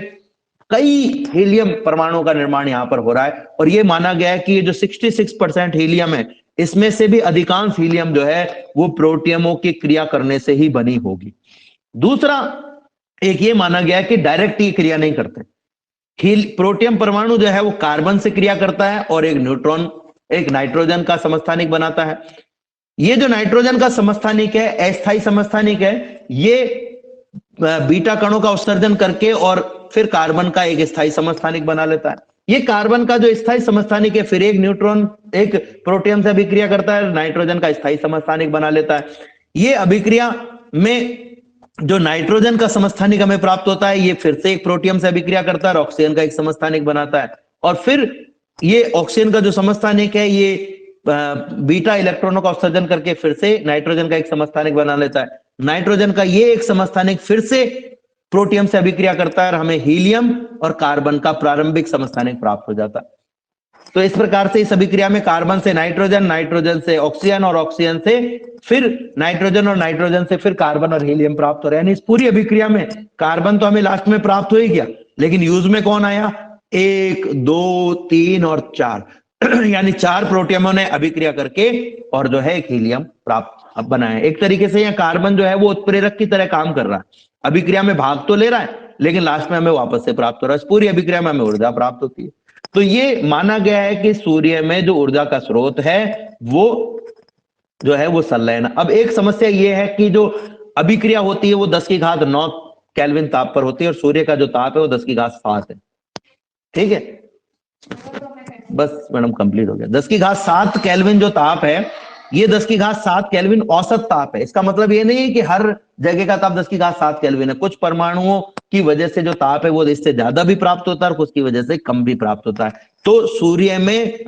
कई हीलियम परमाणुओं का निर्माण यहां पर हो रहा है, और ये माना गया है कि ये जो 66% हीलियम है, इसमें से भी अधिकांश हीलियम जो है वो प्रोटियमों की क्रिया करने से ही बनी होगी। दूसरा, एक ये माना गया है कि डायरेक्ट ही क्रिया नहीं करते। प्रोटियम परमाणु जो है वो कार्बन से क्रिया करता है और एक न्यूट्रॉन, एक नाइट्रोजन का समस्थानिक बनाता है। ये जो नाइट्रोजन का समस्थानिक है, अस्थायी समस्थानिक है, ये बीटा कणों का उत्सर्जन करके और फिर कार्बन का एक स्थायी समस्थानिक बना लेता है। ये कार्बन का जो स्थायी समस्थानिक है फिर एक न्यूट्रॉन, एक प्रोटियम से अभिक्रिया करता है, नाइट्रोजन का स्थायी समस्थानिक बना लेता है। ये अभिक्रिया में जो नाइट्रोजन का समस्थानिक हमें प्राप्त होता है, ये फिर से एक प्रोटियम से अभिक्रिया करता है और ऑक्सीजन का एक समस्थानिक बनाता है, और फिर ये ऑक्सीजन का जो समस्थानिक है ये बीटा इलेक्ट्रॉनों का उत्सर्जन करके फिर से नाइट्रोजन का एक समस्थानिक बना लेता है। नाइट्रोजन का ये एक समस्थानिक फिर से प्रोटियम से अभिक्रिया करता है और हमें हीलियम और कार्बन का प्रारंभिक समस्थानिक प्राप्त हो जाता है। तो इस प्रकार से इस अभिक्रिया में कार्बन से नाइट्रोजन, नाइट्रोजन से ऑक्सीजन और ऑक्सीजन से फिर नाइट्रोजन और नाइट्रोजन से फिर कार्बन और हीलियम प्राप्त हो रहे हैं। यानी इस पूरी अभिक्रिया में कार्बन तो हमें लास्ट में प्राप्त हो ही गया, लेकिन यूज में कौन आया? 1, 2, 3 और 4 यानी 4 प्रोटियमों ने अभिक्रिया करके और जो है एक हीलियम प्राप्त बनाया। एक तरीके से यह कार्बन जो है वो उत्प्रेरक की तरह काम कर रहा है, अभिक्रिया में भाग तो ले रहा है लेकिन लास्ट में हमें वापस से प्राप्त हो रहा है। इस पूरी अभिक्रिया में हमें ऊर्जा प्राप्त होती है। तो ये माना गया है कि सूर्य में जो ऊर्जा का स्रोत है वो जो है वो संलयन। अब एक समस्या ये है कि जो अभिक्रिया होती है वो 10⁹ केल्विन ताप पर होती है, और सूर्य का जो ताप है वो 10�7 है। ठीक है, बस मैडम कंप्लीट हो गया। 10�7 केल्विन जो ताप है, ये 10�7 केल्विन औसत ताप है। इसका मतलब ये नहीं है कि हर जगह का ताप 10�7 केल्विन है। कुछ परमाणुओं की वजह से जो ताप है वो इससे ज्यादा भी प्राप्त होता है और कुछ की वजह से कम भी प्राप्त होता है। तो सूर्य में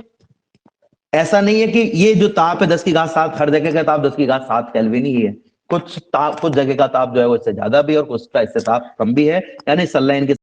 ऐसा नहीं है कि ये जो ताप है 10�7, हर जगह का ताप 10�7 केल्विन ही है। कुछ जगह का ताप जो है वो इससे ज्यादा भी और कुछ का इससे ताप कम भी है, यानी संलयन के